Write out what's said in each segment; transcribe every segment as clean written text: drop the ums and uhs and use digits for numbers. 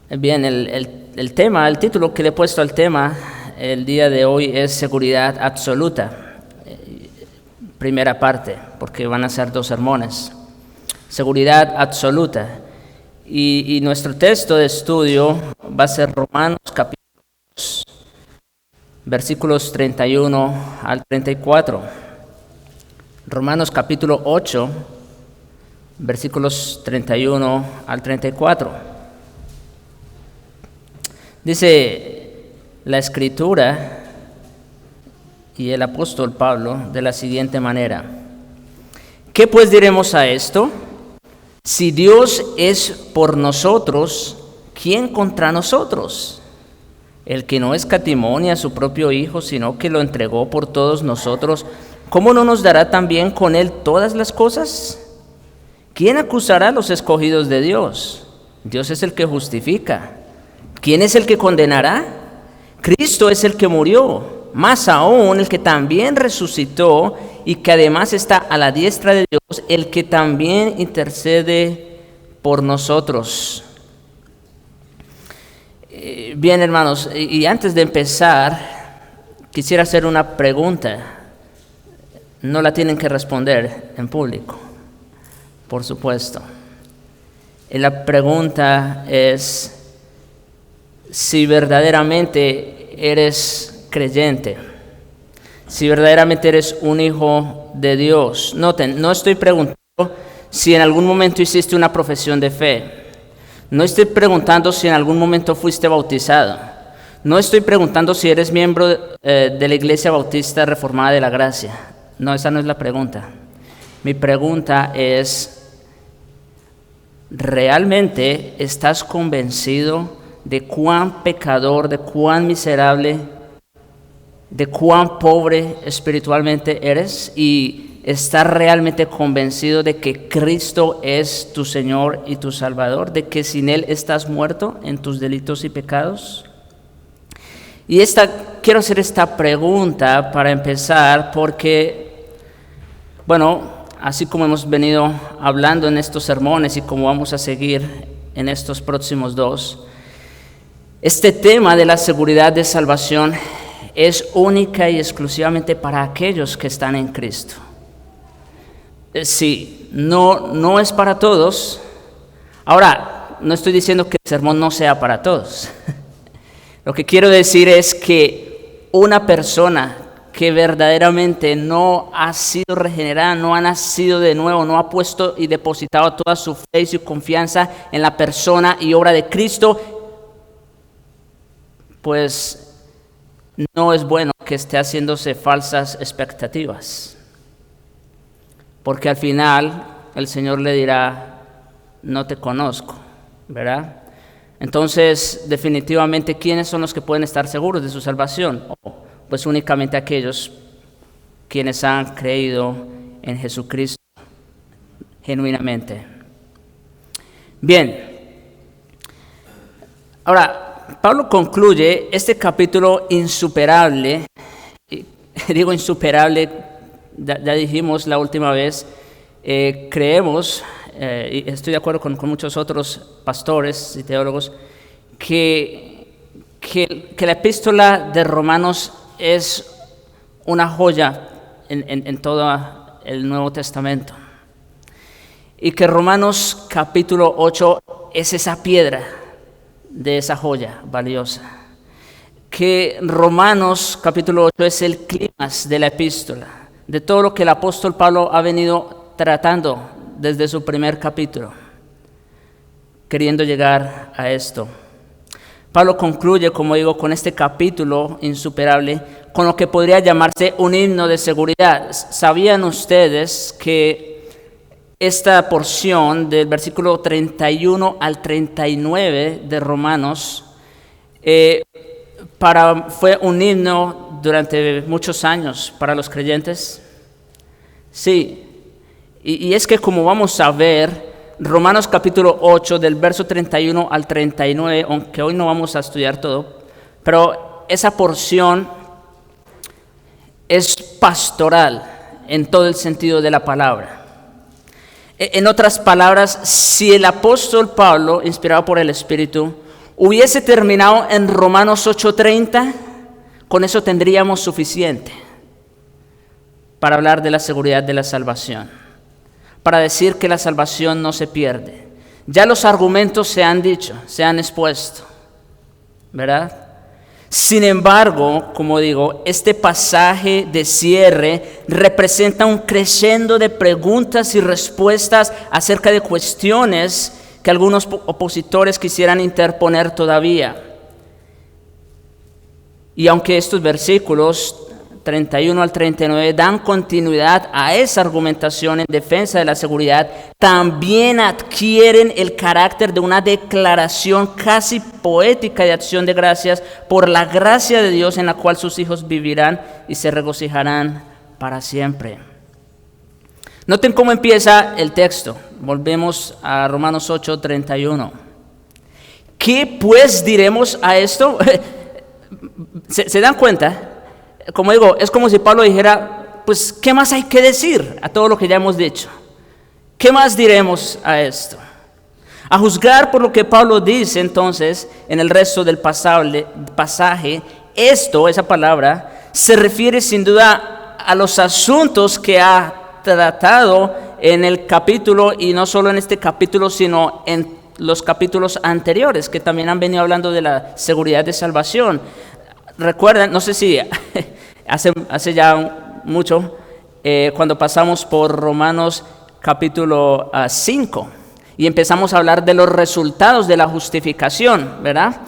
Bien, el título que le he puesto al tema el día de hoy es seguridad absoluta. Primera parte, porque van a ser 2 sermones. Seguridad absoluta. Y nuestro texto de estudio va a ser Romanos capítulo 2, versículos 31 al 34. Romanos capítulo 8, versículos 31 al 34. Dice la Escritura y el apóstol Pablo de la siguiente manera: ¿qué pues diremos a esto? Si Dios es por nosotros, ¿quién contra nosotros? El que no escatimó ni a su propio Hijo, sino que lo entregó por todos nosotros, ¿cómo no nos dará también con Él todas las cosas? ¿Quién acusará a los escogidos de Dios? Dios es el que justifica. ¿Quién es el que condenará? Cristo es el que murió, más aún el que también resucitó y que además está a la diestra de Dios, el que también intercede por nosotros. Bien, hermanos, y antes de empezar, quisiera hacer una pregunta. No la tienen que responder en público, por supuesto. Y la pregunta es: si verdaderamente eres creyente, si verdaderamente eres un hijo de Dios. Noten, no estoy preguntando si en algún momento hiciste una profesión de fe. No estoy preguntando si en algún momento fuiste bautizado. No estoy preguntando si eres miembro de la Iglesia Bautista Reformada de la Gracia. No, esa no es la pregunta. Mi pregunta es: ¿realmente estás convencido de cuán pecador, de cuán miserable, de cuán pobre espiritualmente eres? ¿Y estás realmente convencido de que Cristo es tu Señor y tu Salvador? ¿De que sin Él estás muerto en tus delitos y pecados? Y quiero hacer esta pregunta para empezar porque, bueno, así como hemos venido hablando en estos sermones y como vamos a seguir en estos próximos 2, este tema de la seguridad de salvación es única y exclusivamente para aquellos que están en Cristo. Sí, no es para todos. Ahora, no estoy diciendo que el sermón no sea para todos. Lo que quiero decir es que una persona que verdaderamente no ha sido regenerada, no ha nacido de nuevo, no ha puesto y depositado toda su fe y su confianza en la persona y obra de Cristo, pues no es bueno que esté haciéndose falsas expectativas, porque al final el Señor le dirá: no te conozco, ¿verdad? Entonces, definitivamente, ¿quiénes son los que pueden estar seguros de su salvación? Pues únicamente aquellos quienes han creído en Jesucristo genuinamente. Bien, ahora Pablo concluye este capítulo insuperable. Digo insuperable, ya dijimos la última vez, creemos, y estoy de acuerdo con muchos otros pastores y teólogos, que la epístola de Romanos es una joya en todo el Nuevo Testamento. Y que Romanos capítulo 8 es esa piedra de esa joya valiosa. Que Romanos capítulo 8 es el clímax de la epístola, de todo lo que el apóstol Pablo ha venido tratando desde su primer capítulo, queriendo llegar a esto. Pablo concluye, como digo, con este capítulo insuperable, con lo que podría llamarse un himno de seguridad. ¿Sabían ustedes que esta porción del versículo 31 al 39 de Romanos fue un himno durante muchos años para los creyentes? Sí, y es que, como vamos a ver, Romanos capítulo 8 del verso 31 al 39, aunque hoy no vamos a estudiar todo, pero esa porción es pastoral en todo el sentido de la palabra. En otras palabras, si el apóstol Pablo, inspirado por el Espíritu, hubiese terminado en Romanos 8:30, con eso tendríamos suficiente para hablar de la seguridad de la salvación, para decir que la salvación no se pierde. Ya los argumentos se han dicho, se han expuesto, ¿verdad? Sin embargo, como digo, este pasaje de cierre representa un crescendo de preguntas y respuestas acerca de cuestiones que algunos opositores quisieran interponer todavía. Y aunque estos versículos 31 al 39 dan continuidad a esa argumentación en defensa de la seguridad, también adquieren el carácter de una declaración casi poética de acción de gracias por la gracia de Dios en la cual sus hijos vivirán y se regocijarán para siempre. Noten cómo empieza el texto. Volvemos a Romanos 8:31. ¿Qué pues diremos a esto? ¿Se dan cuenta? Como digo, es como si Pablo dijera, pues, ¿qué más hay que decir a todo lo que ya hemos dicho? ¿Qué más diremos a esto? A juzgar por lo que Pablo dice entonces en el resto del pasaje, esa palabra, se refiere sin duda a los asuntos que ha tratado en el capítulo, y no solo en este capítulo, sino en los capítulos anteriores, que también han venido hablando de la seguridad de salvación. Recuerdan, no sé si hace ya mucho, cuando pasamos por Romanos capítulo 5 y empezamos a hablar de los resultados de la justificación, ¿verdad?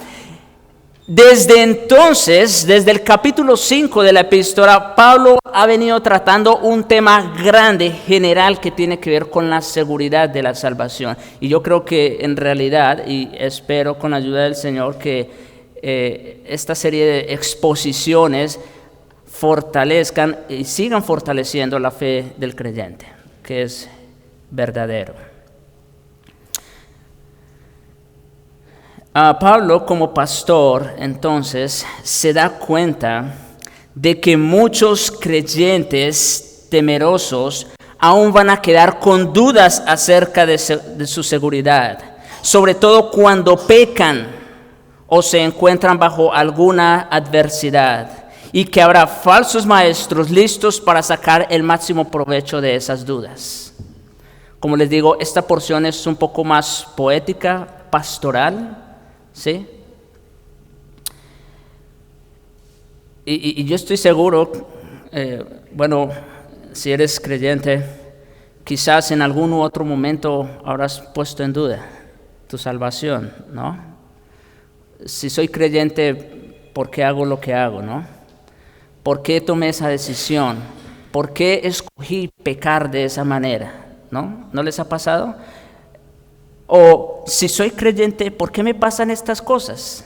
Desde entonces, desde el capítulo 5 de la epístola, Pablo ha venido tratando un tema grande, general, que tiene que ver con la seguridad de la salvación. Y yo creo que en realidad, y espero con la ayuda del Señor, que esta serie de exposiciones fortalezcan y sigan fortaleciendo la fe del creyente, que es verdadero. Pablo, como pastor, entonces, se da cuenta de que muchos creyentes temerosos aún van a quedar con dudas acerca de su seguridad, sobre todo cuando pecan o se encuentran bajo alguna adversidad, y que habrá falsos maestros listos para sacar el máximo provecho de esas dudas. Como les digo, esta porción es un poco más poética, pastoral, ¿sí? Y yo estoy seguro, si eres creyente, quizás en algún u otro momento habrás puesto en duda tu salvación, ¿no? Si soy creyente, ¿por qué hago lo que hago, no? ¿Por qué tomé esa decisión? ¿Por qué escogí pecar de esa manera? ¿No? ¿No les ha pasado? O si soy creyente, ¿por qué me pasan estas cosas?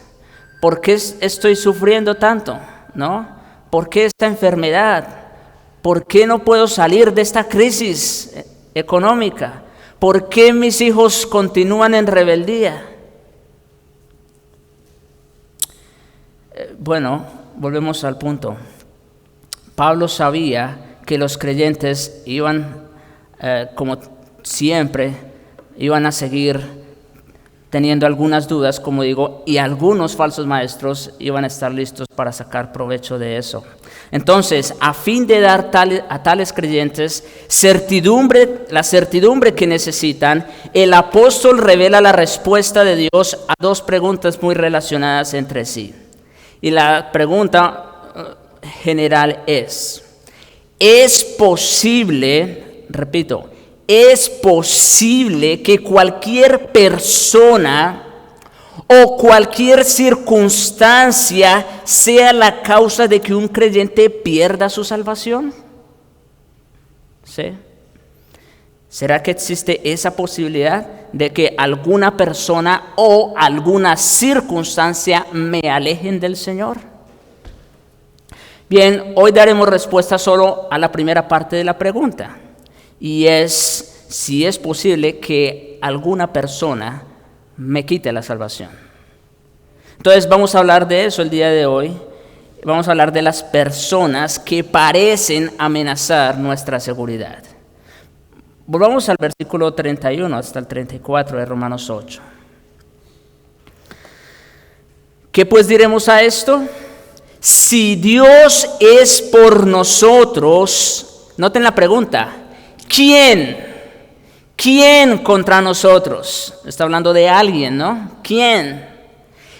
¿Por qué estoy sufriendo tanto? ¿No? ¿Por qué esta enfermedad? ¿Por qué no puedo salir de esta crisis económica? ¿Por qué mis hijos continúan en rebeldía? Bueno, volvemos al punto. Pablo sabía que los creyentes iban, como siempre, iban a seguir teniendo algunas dudas, como digo, y algunos falsos maestros iban a estar listos para sacar provecho de eso. Entonces, a fin de dar a tales creyentes la certidumbre que necesitan, el apóstol revela la respuesta de Dios a dos preguntas muy relacionadas entre sí. Y la pregunta general es posible, repito, es posible que cualquier persona o cualquier circunstancia sea la causa de que un creyente pierda su salvación? ¿Sí? ¿Será que existe esa posibilidad de que alguna persona o alguna circunstancia me alejen del Señor? Bien, hoy daremos respuesta solo a la primera parte de la pregunta, y es si es posible que alguna persona me quite la salvación. Entonces vamos a hablar de eso el día de hoy. Vamos a hablar de las personas que parecen amenazar nuestra seguridad. Volvamos al versículo 31 hasta el 34 de Romanos 8. ¿Qué pues diremos a esto? Si Dios es por nosotros, noten la pregunta, ¿quién? ¿Quién contra nosotros? Está hablando de alguien, ¿no? ¿Quién?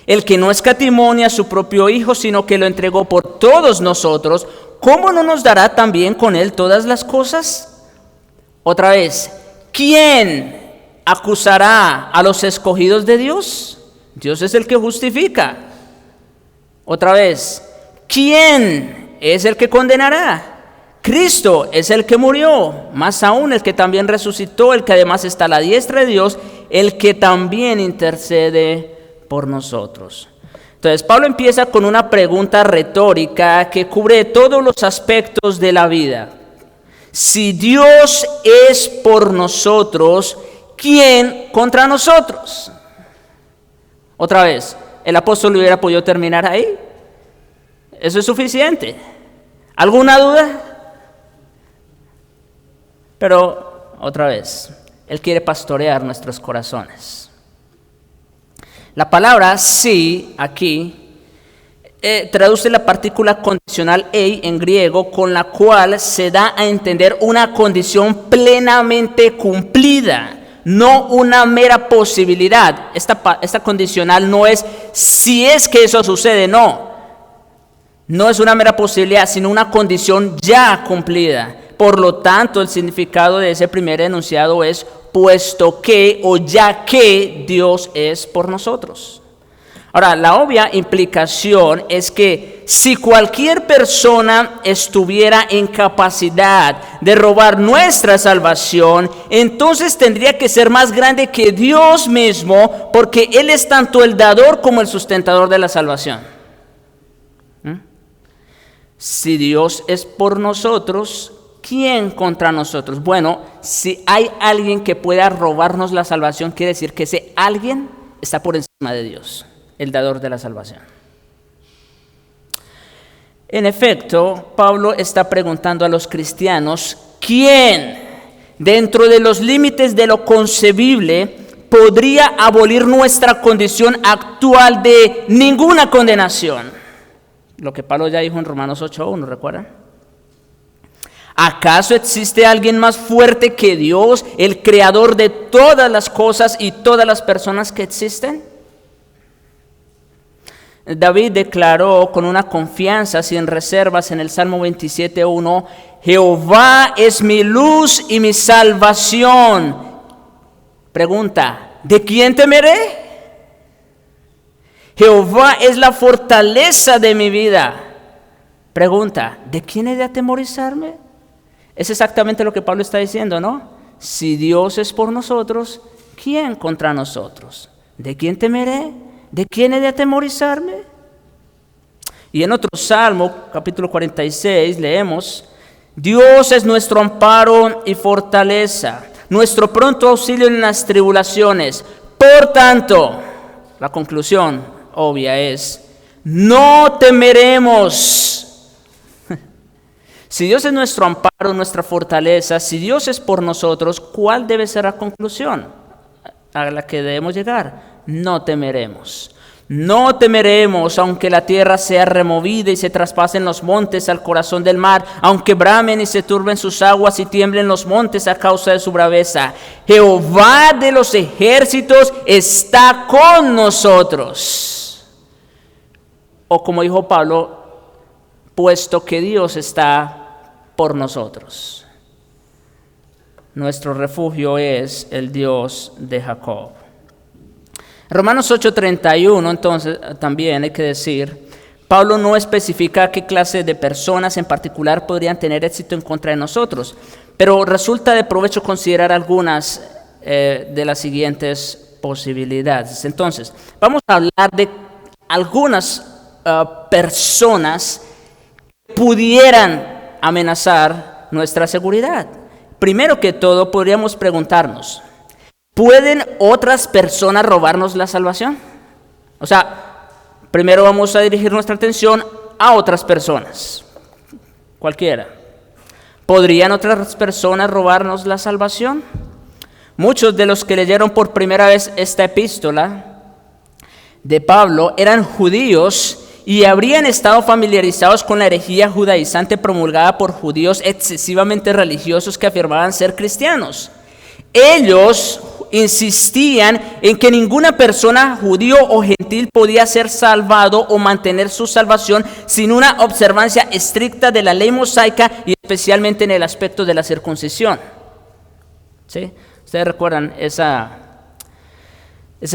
El que no escatimó a su propio Hijo, sino que lo entregó por todos nosotros, ¿cómo no nos dará también con Él todas las cosas? Otra vez, ¿quién acusará a los escogidos de Dios? Dios es el que justifica. Otra vez, ¿quién es el que condenará? Cristo es el que murió, más aún el que también resucitó, el que además está a la diestra de Dios, el que también intercede por nosotros. Entonces, Pablo empieza con una pregunta retórica que cubre todos los aspectos de la vida. Si Dios es por nosotros, ¿quién contra nosotros? Otra vez, ¿el apóstol hubiera podido terminar ahí? ¿Eso es suficiente? ¿Alguna duda? Pero, otra vez, Él quiere pastorear nuestros corazones. La palabra sí, aquí, traduce la partícula condicional ei en griego, con la cual se da a entender una condición plenamente cumplida, no una mera posibilidad. Esta condicional no es si es que eso sucede, no. No es una mera posibilidad, sino una condición ya cumplida. Por lo tanto, el significado de ese primer enunciado es puesto que o ya que Dios es por nosotros. Ahora, la obvia implicación es que si cualquier persona estuviera en capacidad de robar nuestra salvación, entonces tendría que ser más grande que Dios mismo, porque Él es tanto el dador como el sustentador de la salvación. Si Dios es por nosotros, ¿quién contra nosotros? Bueno, si hay alguien que pueda robarnos la salvación, quiere decir que ese alguien está por encima de Dios, el dador de la salvación. En efecto, Pablo está preguntando a los cristianos, ¿quién dentro de los límites de lo concebible podría abolir nuestra condición actual de ninguna condenación? Lo que Pablo ya dijo en Romanos 8:1, ¿recuerdan? ¿Acaso existe alguien más fuerte que Dios, el creador de todas las cosas y todas las personas que existen? David declaró con una confianza sin reservas en el Salmo 27:1, Jehová es mi luz y mi salvación. Pregunta, ¿de quién temeré? Jehová es la fortaleza de mi vida. Pregunta, ¿de quién he de atemorizarme? Es exactamente lo que Pablo está diciendo, ¿no? Si Dios es por nosotros, ¿quién contra nosotros? ¿De quién temeré? ¿De quién he de atemorizarme? Y en otro Salmo, capítulo 46, leemos, Dios es nuestro amparo y fortaleza, nuestro pronto auxilio en las tribulaciones. Por tanto, la conclusión obvia es, no temeremos. Si Dios es nuestro amparo, nuestra fortaleza, si Dios es por nosotros, ¿cuál debe ser la conclusión a la que debemos llegar? No temeremos. No temeremos, aunque la tierra sea removida y se traspasen los montes al corazón del mar, aunque bramen y se turben sus aguas y tiemblen los montes a causa de su braveza. Jehová de los ejércitos está con nosotros. O como dijo Pablo, puesto que Dios está por nosotros. Nuestro refugio es el Dios de Jacob. Romanos 8:31, entonces, también hay que decir, Pablo no especifica qué clase de personas en particular podrían tener éxito en contra de nosotros, pero resulta de provecho considerar algunas de las siguientes posibilidades. Entonces, vamos a hablar de algunas personas que pudieran amenazar nuestra seguridad. Primero que todo, podríamos preguntarnos, ¿pueden otras personas robarnos la salvación? O sea, primero vamos a dirigir nuestra atención a otras personas, cualquiera. ¿Podrían otras personas robarnos la salvación? Muchos de los que leyeron por primera vez esta epístola de Pablo eran judíos y habrían estado familiarizados con la herejía judaizante promulgada por judíos excesivamente religiosos que afirmaban ser cristianos. Ellos insistían en que ninguna persona, judío o gentil, podía ser salvado o mantener su salvación sin una observancia estricta de la ley mosaica y especialmente en el aspecto de la circuncisión. ¿Sí? Ustedes recuerdan ese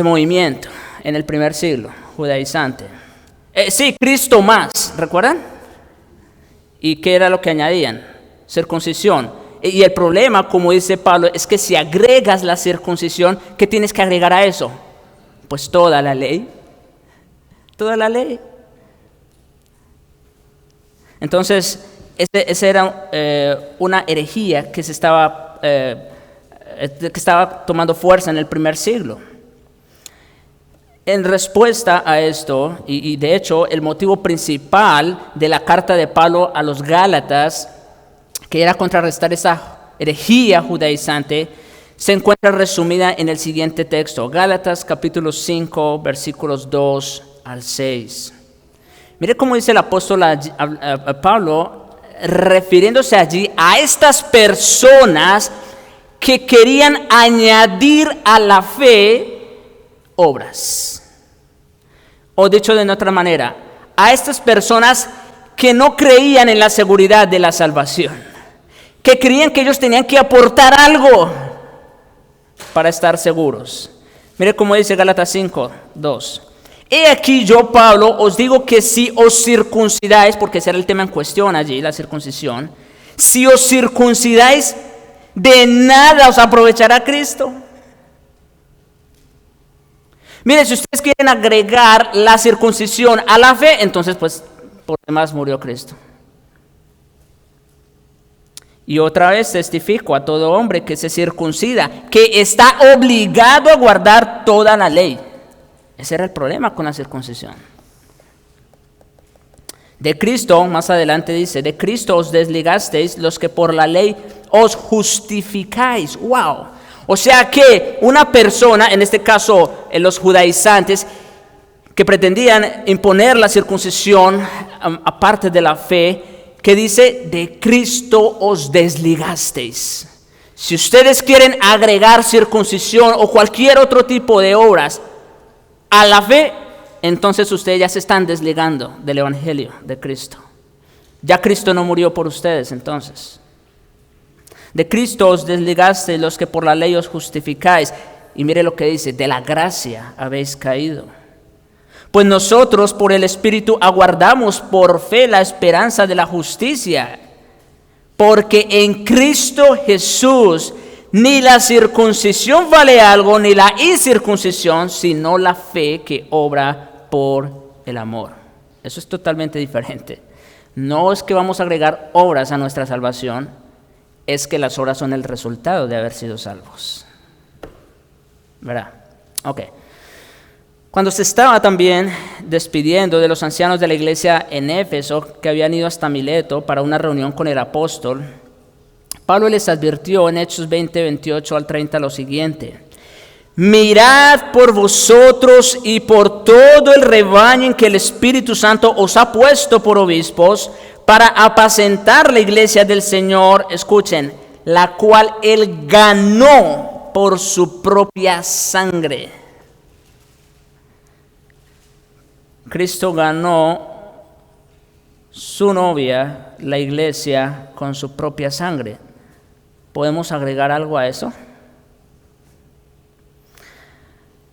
movimiento en el primer siglo judaizante. Sí, Cristo más, ¿recuerdan? ¿Y qué era lo que añadían? Circuncisión. Y el problema, como dice Pablo, es que si agregas la circuncisión, ¿qué tienes que agregar a eso? Pues toda la ley. Toda la ley. Entonces, esa era una herejía que estaba tomando fuerza en el primer siglo. En respuesta a esto, y de hecho el motivo principal de la carta de Pablo a los Gálatas, que era contrarrestar esa herejía judaizante, se encuentra resumida en el siguiente texto, Gálatas capítulo 5, versículos 2 al 6. Mire cómo dice el apóstol a Pablo, refiriéndose allí a estas personas que querían añadir a la fe obras. O dicho de otra manera, a estas personas que no creían en la seguridad de la salvación, que creían que ellos tenían que aportar algo para estar seguros. Mire cómo dice Gálatas 5, 2. He aquí yo, Pablo, os digo que si os circuncidáis, porque ese era el tema en cuestión allí, la circuncisión, si os circuncidáis, de nada os aprovechará Cristo. Mire, si ustedes quieren agregar la circuncisión a la fe, entonces pues por demás murió Cristo. Y otra vez testifico a todo hombre que se circuncida, que está obligado a guardar toda la ley. Ese era el problema con la circuncisión. De Cristo, más adelante dice, de Cristo os desligasteis los que por la ley os justificáis. ¡Wow! O sea que una persona, en este caso los judaizantes, que pretendían imponer la circuncisión aparte de la fe, que dice, de Cristo os desligasteis. Si ustedes quieren agregar circuncisión o cualquier otro tipo de obras a la fe, entonces ustedes ya se están desligando del Evangelio de Cristo. Ya Cristo no murió por ustedes entonces. De Cristo os desligaste los que por la ley os justificáis. Y mire lo que dice, de la gracia habéis caído. Pues nosotros por el Espíritu aguardamos por fe la esperanza de la justicia. Porque en Cristo Jesús ni la circuncisión vale algo, ni la incircuncisión, sino la fe que obra por el amor. Eso es totalmente diferente. No es que vamos a agregar obras a nuestra salvación, es que las obras son el resultado de haber sido salvos. ¿Verdad? Ok. Cuando se estaba también despidiendo de los ancianos de la iglesia en Éfeso, que habían ido hasta Mileto para una reunión con el apóstol, Pablo les advirtió en Hechos 20, 28 al 30 lo siguiente: mirad por vosotros y por todo el rebaño en que el Espíritu Santo os ha puesto por obispos, para apacentar la iglesia del Señor, escuchen, la cual Él ganó por su propia sangre. Cristo ganó su novia, la iglesia, con su propia sangre. ¿Podemos agregar algo a eso?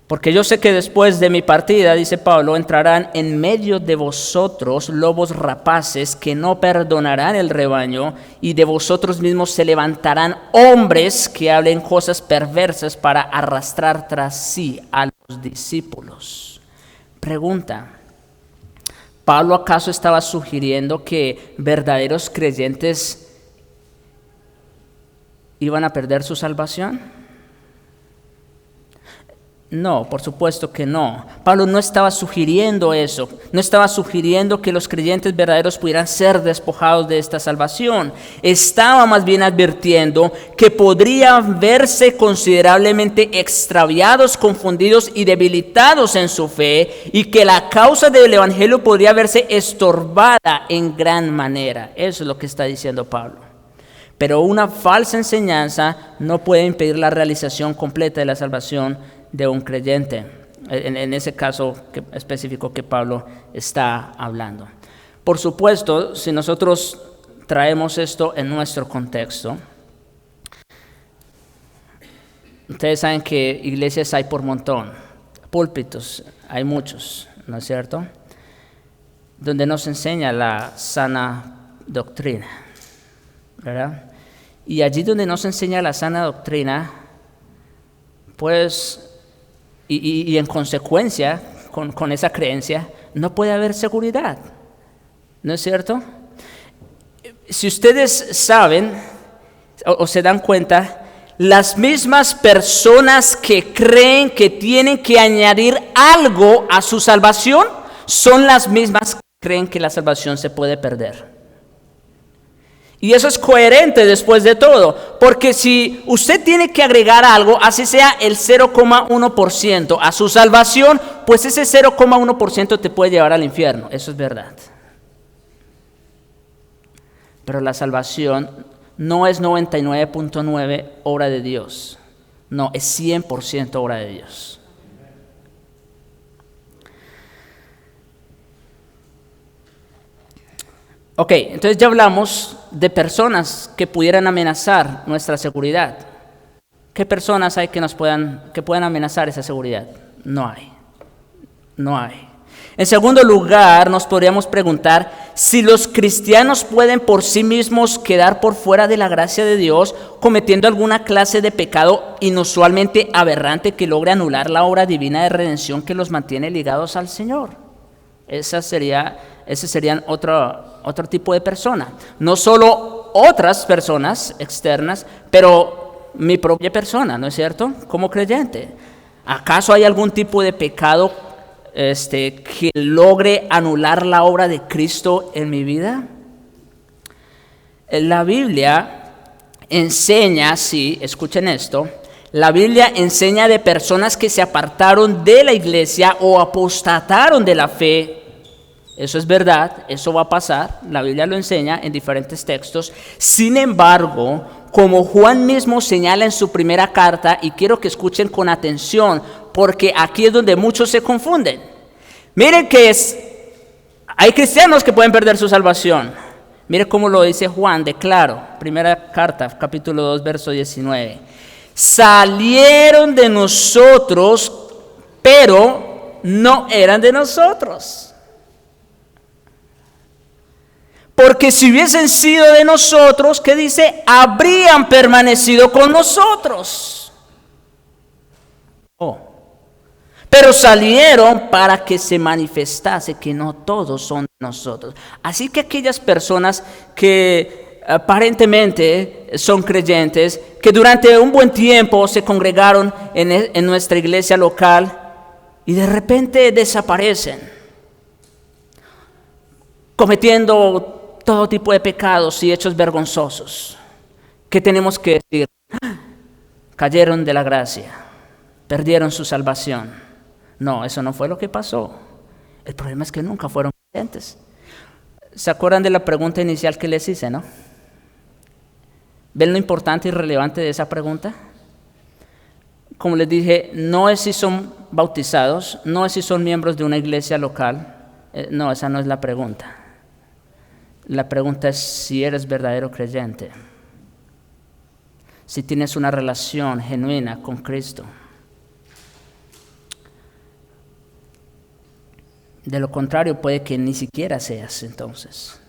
Porque yo sé que después de mi partida, dice Pablo, entrarán en medio de vosotros lobos rapaces que no perdonarán el rebaño, y de vosotros mismos se levantarán hombres que hablen cosas perversas para arrastrar tras sí a los discípulos. Pregunta: ¿Pablo acaso estaba sugiriendo que verdaderos creyentes iban a perder su salvación? No, por supuesto que no. Pablo no estaba sugiriendo eso. No estaba sugiriendo que los creyentes verdaderos pudieran ser despojados de esta salvación. Estaba más bien advirtiendo que podrían verse considerablemente extraviados, confundidos y debilitados en su fe, y que la causa del evangelio podría verse estorbada en gran manera. Eso es lo que está diciendo Pablo. Pero una falsa enseñanza no puede impedir la realización completa de la salvación de un creyente, en ese caso específico que Pablo está hablando. Por supuesto, si nosotros traemos esto en nuestro contexto, ustedes saben que iglesias hay por montón, púlpitos hay muchos, ¿no es cierto?, donde nos enseña la sana doctrina, ¿verdad? Y allí donde nos enseña la sana doctrina, pues, y en consecuencia con esa creencia, no puede haber seguridad, ¿no es cierto? Si ustedes saben o se dan cuenta, las mismas personas que creen que tienen que añadir algo a su salvación son las mismas que creen que la salvación se puede perder. Y eso es coherente después de todo, porque si usted tiene que agregar algo, así sea el 0,1% a su salvación, pues ese 0,1% te puede llevar al infierno, eso es verdad. Pero la salvación no es 99.9 obra de Dios, no, es 100% obra de Dios. Ok, entonces ya hablamos de personas que pudieran amenazar nuestra seguridad. ¿Qué personas hay que puedan amenazar esa seguridad? No hay. En segundo lugar, nos podríamos preguntar si los cristianos pueden por sí mismos quedar por fuera de la gracia de Dios cometiendo alguna clase de pecado inusualmente aberrante que logre anular la obra divina de redención que los mantiene ligados al Señor. Ese serían otro tipo de persona. No solo otras personas externas, pero mi propia persona, ¿no es cierto? Como creyente. ¿Acaso hay algún tipo de pecado que logre anular la obra de Cristo en mi vida? La Biblia enseña, sí, escuchen esto, la Biblia enseña de personas que se apartaron de la iglesia o apostataron de la fe. Eso es verdad, eso va a pasar, la Biblia lo enseña en diferentes textos. Sin embargo, como Juan mismo señala en su primera carta, y quiero que escuchen con atención, porque aquí es donde muchos se confunden. Miren que hay cristianos que pueden perder su salvación. Miren cómo lo dice Juan de claro, primera carta, capítulo 2, verso 19. Salieron de nosotros, pero no eran de nosotros. Porque si hubiesen sido de nosotros, ¿qué dice? Habrían permanecido con nosotros. Pero salieron para que se manifestase que no todos son de nosotros. Así que aquellas personas que aparentemente son creyentes, que durante un buen tiempo se congregaron en nuestra iglesia local y de repente desaparecen, cometiendo todo tipo de pecados y hechos vergonzosos. ¿Qué tenemos que decir? Cayeron de la gracia, perdieron su salvación. No, eso no fue lo que pasó. El problema es que nunca fueron creyentes. ¿Se acuerdan de la pregunta inicial que les hice, no? ¿Ven lo importante y relevante de esa pregunta? Como les dije, no es si son bautizados, no es si son miembros de una iglesia local. No, esa no es la pregunta. La pregunta es si eres verdadero creyente, si tienes una relación genuina con Cristo. De lo contrario, puede que ni siquiera seas entonces.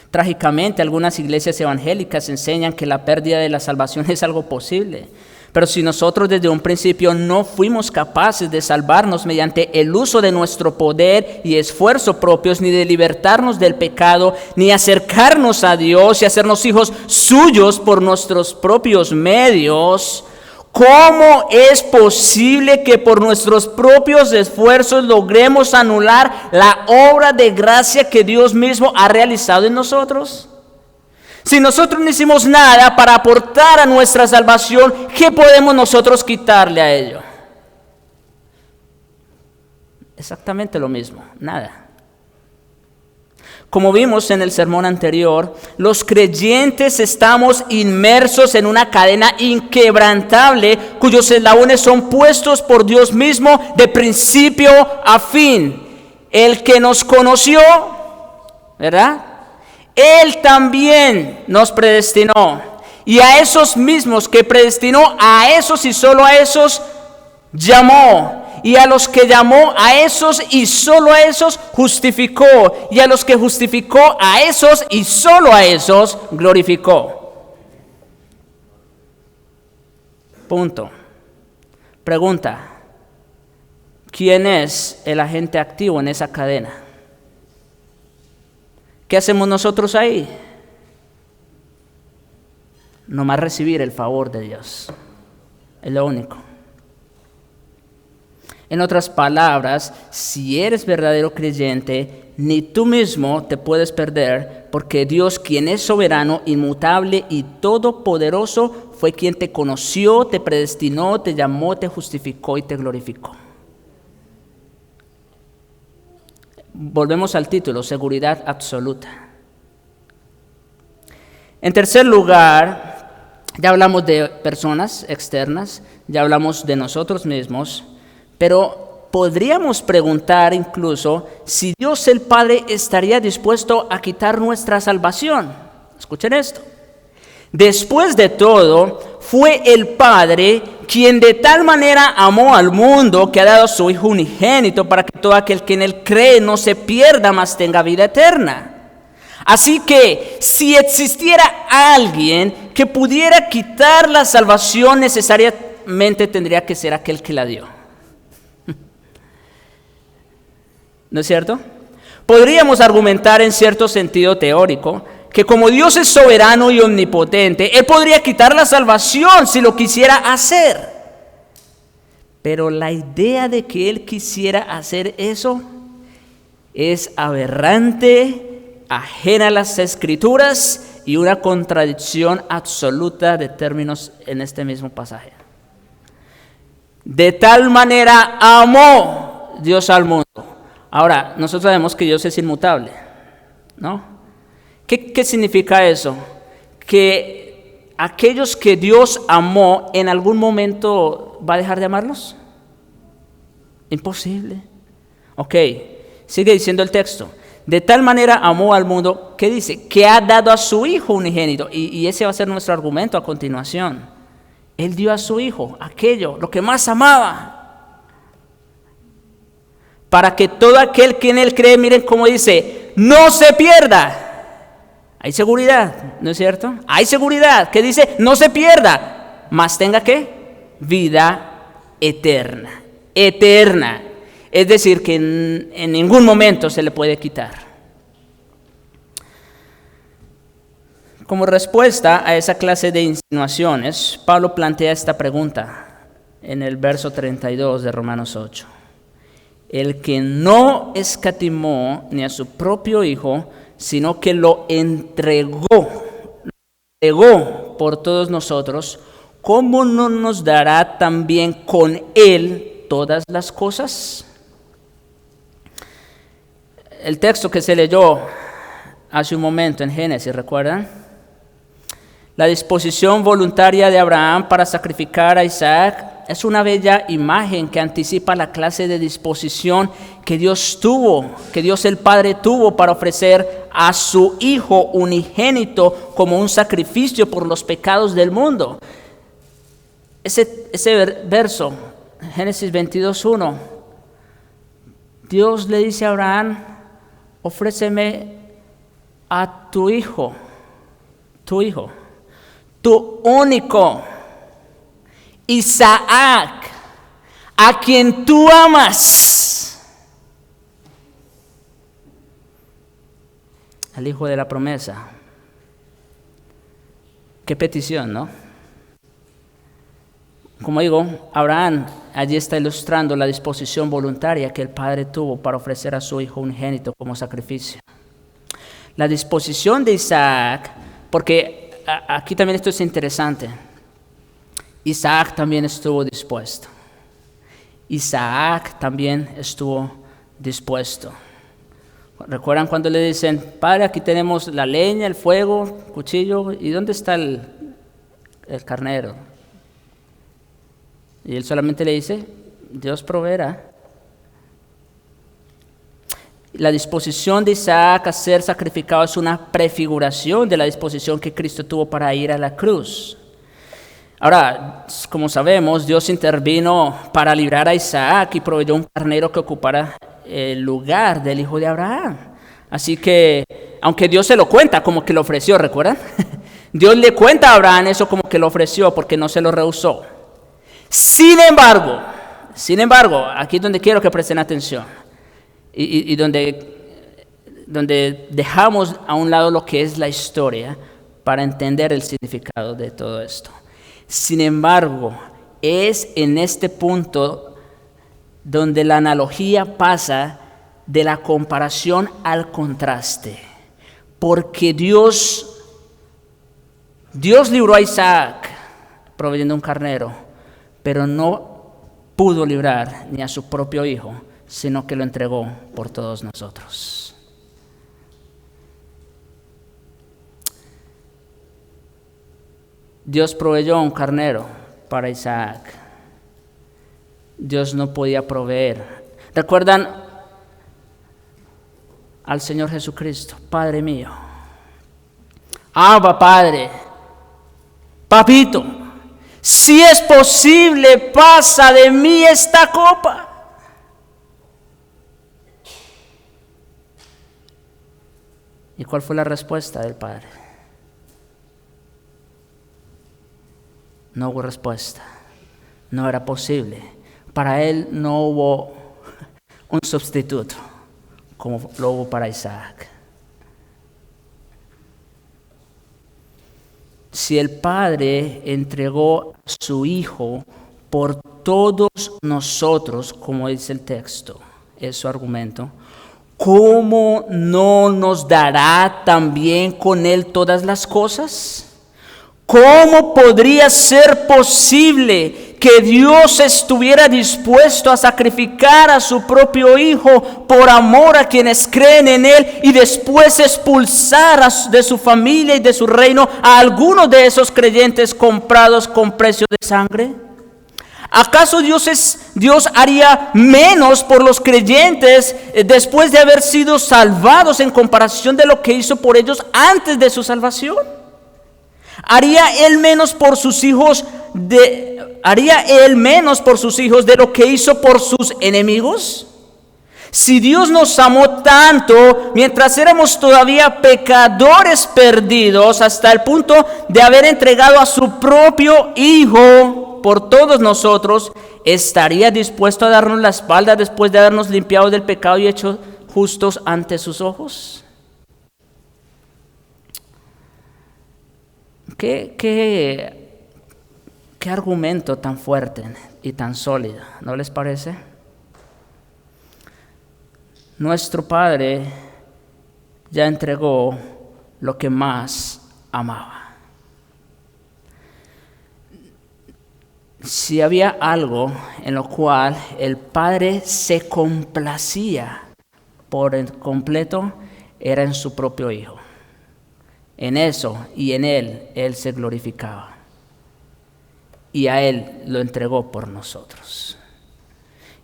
Trágicamente, algunas iglesias evangélicas enseñan que la pérdida de la salvación es algo posible. Pero si nosotros desde un principio no fuimos capaces de salvarnos mediante el uso de nuestro poder y esfuerzo propios, ni de libertarnos del pecado, ni acercarnos a Dios y hacernos hijos suyos por nuestros propios medios, ¿Cómo es posible que por nuestros propios esfuerzos logremos anular la obra de gracia que Dios mismo ha realizado en nosotros? Si nosotros no hicimos nada para aportar a nuestra salvación, ¿qué podemos nosotros quitarle a ello? Exactamente lo mismo, nada. Como vimos en el sermón anterior, los creyentes estamos inmersos en una cadena inquebrantable cuyos eslabones son puestos por Dios mismo de principio a fin. El que nos conoció, ¿verdad? Él también nos predestinó. Y a esos mismos que predestinó, a esos y solo a esos llamó. Y a los que llamó, a esos y solo a esos justificó. Y a los que justificó, a esos y solo a esos glorificó. Punto. Pregunta: ¿quién es el agente activo en esa cadena? ¿Qué hacemos nosotros ahí? Nomás recibir el favor de Dios. Es lo único. En otras palabras, si eres verdadero creyente, ni tú mismo te puedes perder, porque Dios, quien es soberano, inmutable y todopoderoso, fue quien te conoció, te predestinó, te llamó, te justificó y te glorificó. Volvemos al título: seguridad absoluta. En tercer lugar, ya hablamos de personas externas, ya hablamos de nosotros mismos, pero podríamos preguntar incluso si Dios el Padre estaría dispuesto a quitar nuestra salvación. Escuchen esto. Después de todo, fue el Padre quien de tal manera amó al mundo que ha dado a su Hijo unigénito para que todo aquel que en él cree no se pierda, mas tenga vida eterna. Así que si existiera alguien que pudiera quitar la salvación, necesariamente tendría que ser aquel que la dio. ¿No es cierto? Podríamos argumentar en cierto sentido teórico que como Dios es soberano y omnipotente, Él podría quitar la salvación si lo quisiera hacer. Pero la idea de que Él quisiera hacer eso es aberrante, ajena a las Escrituras y una contradicción absoluta de términos en este mismo pasaje. De tal manera amó Dios al mundo. Ahora, nosotros sabemos que Dios es inmutable, ¿no? ¿Qué significa eso? Que aquellos que Dios amó, ¿en algún momento va a dejar de amarlos? Imposible. Ok, sigue diciendo el texto. De tal manera amó al mundo, ¿qué dice? Que ha dado a su Hijo unigénito. Y ese va a ser nuestro argumento a continuación. Él dio a su Hijo aquello, lo que más amaba, para que todo aquel que en Él cree, miren cómo dice, no se pierda. Hay seguridad, ¿no es cierto? Hay seguridad, que dice, no se pierda, mas tenga ¿qué? Vida eterna. Eterna. Es decir, que en ningún momento se le puede quitar. Como respuesta a esa clase de insinuaciones, Pablo plantea esta pregunta en el verso 32 de Romanos 8. El que no escatimó ni a su propio Hijo, sino que lo entregó por todos nosotros, ¿cómo no nos dará también con Él todas las cosas? El texto que se leyó hace un momento en Génesis, ¿recuerdan? La disposición voluntaria de Abraham para sacrificar a Isaac es una bella imagen que anticipa la clase de disposición que Dios tuvo, que Dios el Padre tuvo para ofrecer a su Hijo unigénito como un sacrificio por los pecados del mundo. Ese verso, Génesis 22:1, Dios le dice a Abraham, ofréceme a tu hijo, tu único, Isaac, a quien tú amas, al hijo de la promesa. Qué petición, ¿no? Como digo, Abraham allí está ilustrando la disposición voluntaria que el padre tuvo para ofrecer a su hijo unigénito como sacrificio. La disposición de Isaac, porque aquí también esto es interesante, Isaac también estuvo dispuesto. Isaac también estuvo dispuesto. ¿Recuerdan cuando le dicen, padre, aquí tenemos la leña, el fuego, cuchillo, ¿y dónde está el carnero? Y él solamente le dice, Dios proveerá. La disposición de Isaac a ser sacrificado es una prefiguración de la disposición que Cristo tuvo para ir a la cruz. Ahora, como sabemos, Dios intervino para librar a Isaac y proveyó un carnero que ocupara el lugar del hijo de Abraham. Así que, aunque Dios se lo cuenta como que lo ofreció, ¿recuerdan? Dios le cuenta a Abraham eso como que lo ofreció porque no se lo rehusó. Sin embargo, aquí es donde quiero que presten atención y donde dejamos a un lado lo que es la historia para entender el significado de todo esto. Sin embargo, es en este punto donde la analogía pasa de la comparación al contraste, porque Dios libró a Isaac proveyendo un carnero, pero no pudo librar ni a su propio hijo, sino que lo entregó por todos nosotros. Dios proveyó un carnero para Isaac. Dios no podía proveer. ¿Recuerdan al Señor Jesucristo? Padre mío. Abba, Padre. Papito. Si es posible, pasa de mí esta copa. ¿Y cuál fue la respuesta del Padre? No hubo respuesta. No era posible. Para él no hubo un sustituto como lo hubo para Isaac. Si el Padre entregó a su Hijo por todos nosotros, como dice el texto, es su argumento, ¿cómo no nos dará también con Él todas las cosas? ¿Cómo podría ser posible que Dios estuviera dispuesto a sacrificar a su propio Hijo por amor a quienes creen en Él y después expulsar de su familia y de su reino a algunos de esos creyentes comprados con precio de sangre? ¿Acaso Dios haría menos por los creyentes después de haber sido salvados en comparación de lo que hizo por ellos antes de su salvación? ¿Haría él menos por sus hijos de lo que hizo por sus enemigos? Si Dios nos amó tanto mientras éramos todavía pecadores perdidos, hasta el punto de haber entregado a su propio Hijo por todos nosotros, ¿estaría dispuesto a darnos la espalda después de habernos limpiado del pecado y hecho justos ante sus ojos? ¿Qué argumento tan fuerte y tan sólido, ¿no les parece? Nuestro Padre ya entregó lo que más amaba. Si había algo en lo cual el Padre se complacía por completo, era en su propio Hijo. En eso y en Él se glorificaba. Y a Él lo entregó por nosotros.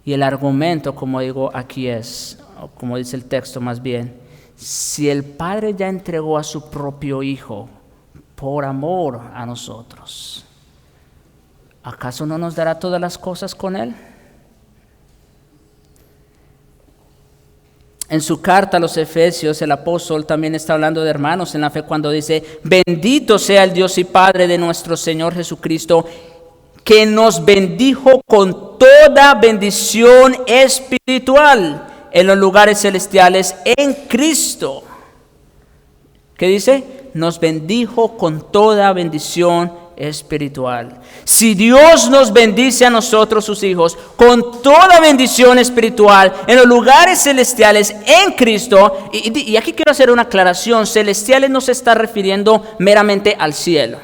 Y el argumento, como digo, aquí es, o como dice el texto más bien, si el Padre ya entregó a su propio Hijo por amor a nosotros, ¿acaso no nos dará todas las cosas con Él? En su carta a los Efesios, el apóstol también está hablando de hermanos en la fe cuando dice: bendito sea el Dios y Padre de nuestro Señor Jesucristo, que nos bendijo con toda bendición espiritual en los lugares celestiales en Cristo. ¿Qué dice? Nos bendijo con toda bendición espiritual. Si Dios nos bendice a nosotros, sus hijos, con toda bendición espiritual en los lugares celestiales en Cristo, y aquí quiero hacer una aclaración, celestiales no se está refiriendo meramente al cielo.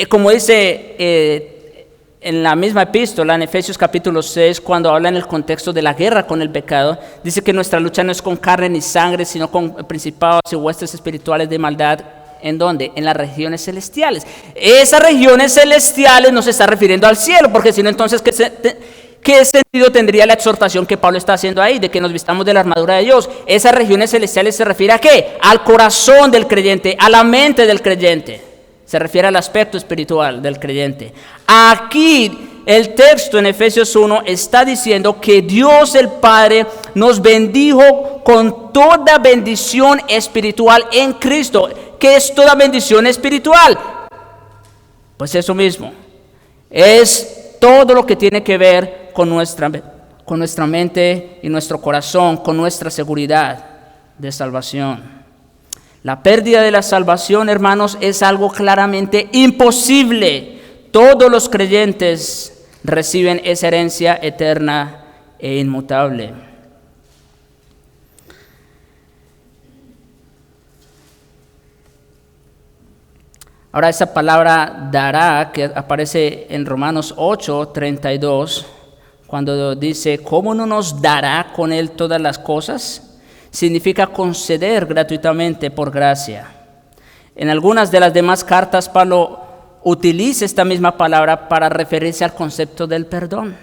Como dice en la misma epístola, en Efesios capítulo 6, cuando habla en el contexto de la guerra con el pecado, dice que nuestra lucha no es con carne ni sangre, sino con principados y huestes espirituales de maldad. ¿En dónde? En las regiones celestiales. Esas regiones celestiales no se está refiriendo al cielo, porque si no, entonces, ¿qué sentido tendría la exhortación que Pablo está haciendo ahí, de que nos vistamos de la armadura de Dios? Esas regiones celestiales se refiere ¿a qué? Al corazón del creyente, a la mente del creyente. Se refiere al aspecto espiritual del creyente. Aquí el texto en Efesios 1 está diciendo que Dios el Padre nos bendijo con toda bendición espiritual en Cristo. ¿Qué es toda bendición espiritual? Pues eso mismo. Es todo lo que tiene que ver con nuestra mente y nuestro corazón, con nuestra seguridad de salvación. La pérdida de la salvación, hermanos, es algo claramente imposible. Todos los creyentes reciben esa herencia eterna e inmutable. Ahora, esa palabra dará, que aparece en Romanos 8:32, cuando dice, ¿cómo no nos dará con él todas las cosas? Significa conceder gratuitamente por gracia. En algunas de las demás cartas, Pablo utiliza esta misma palabra para referirse al concepto del perdón.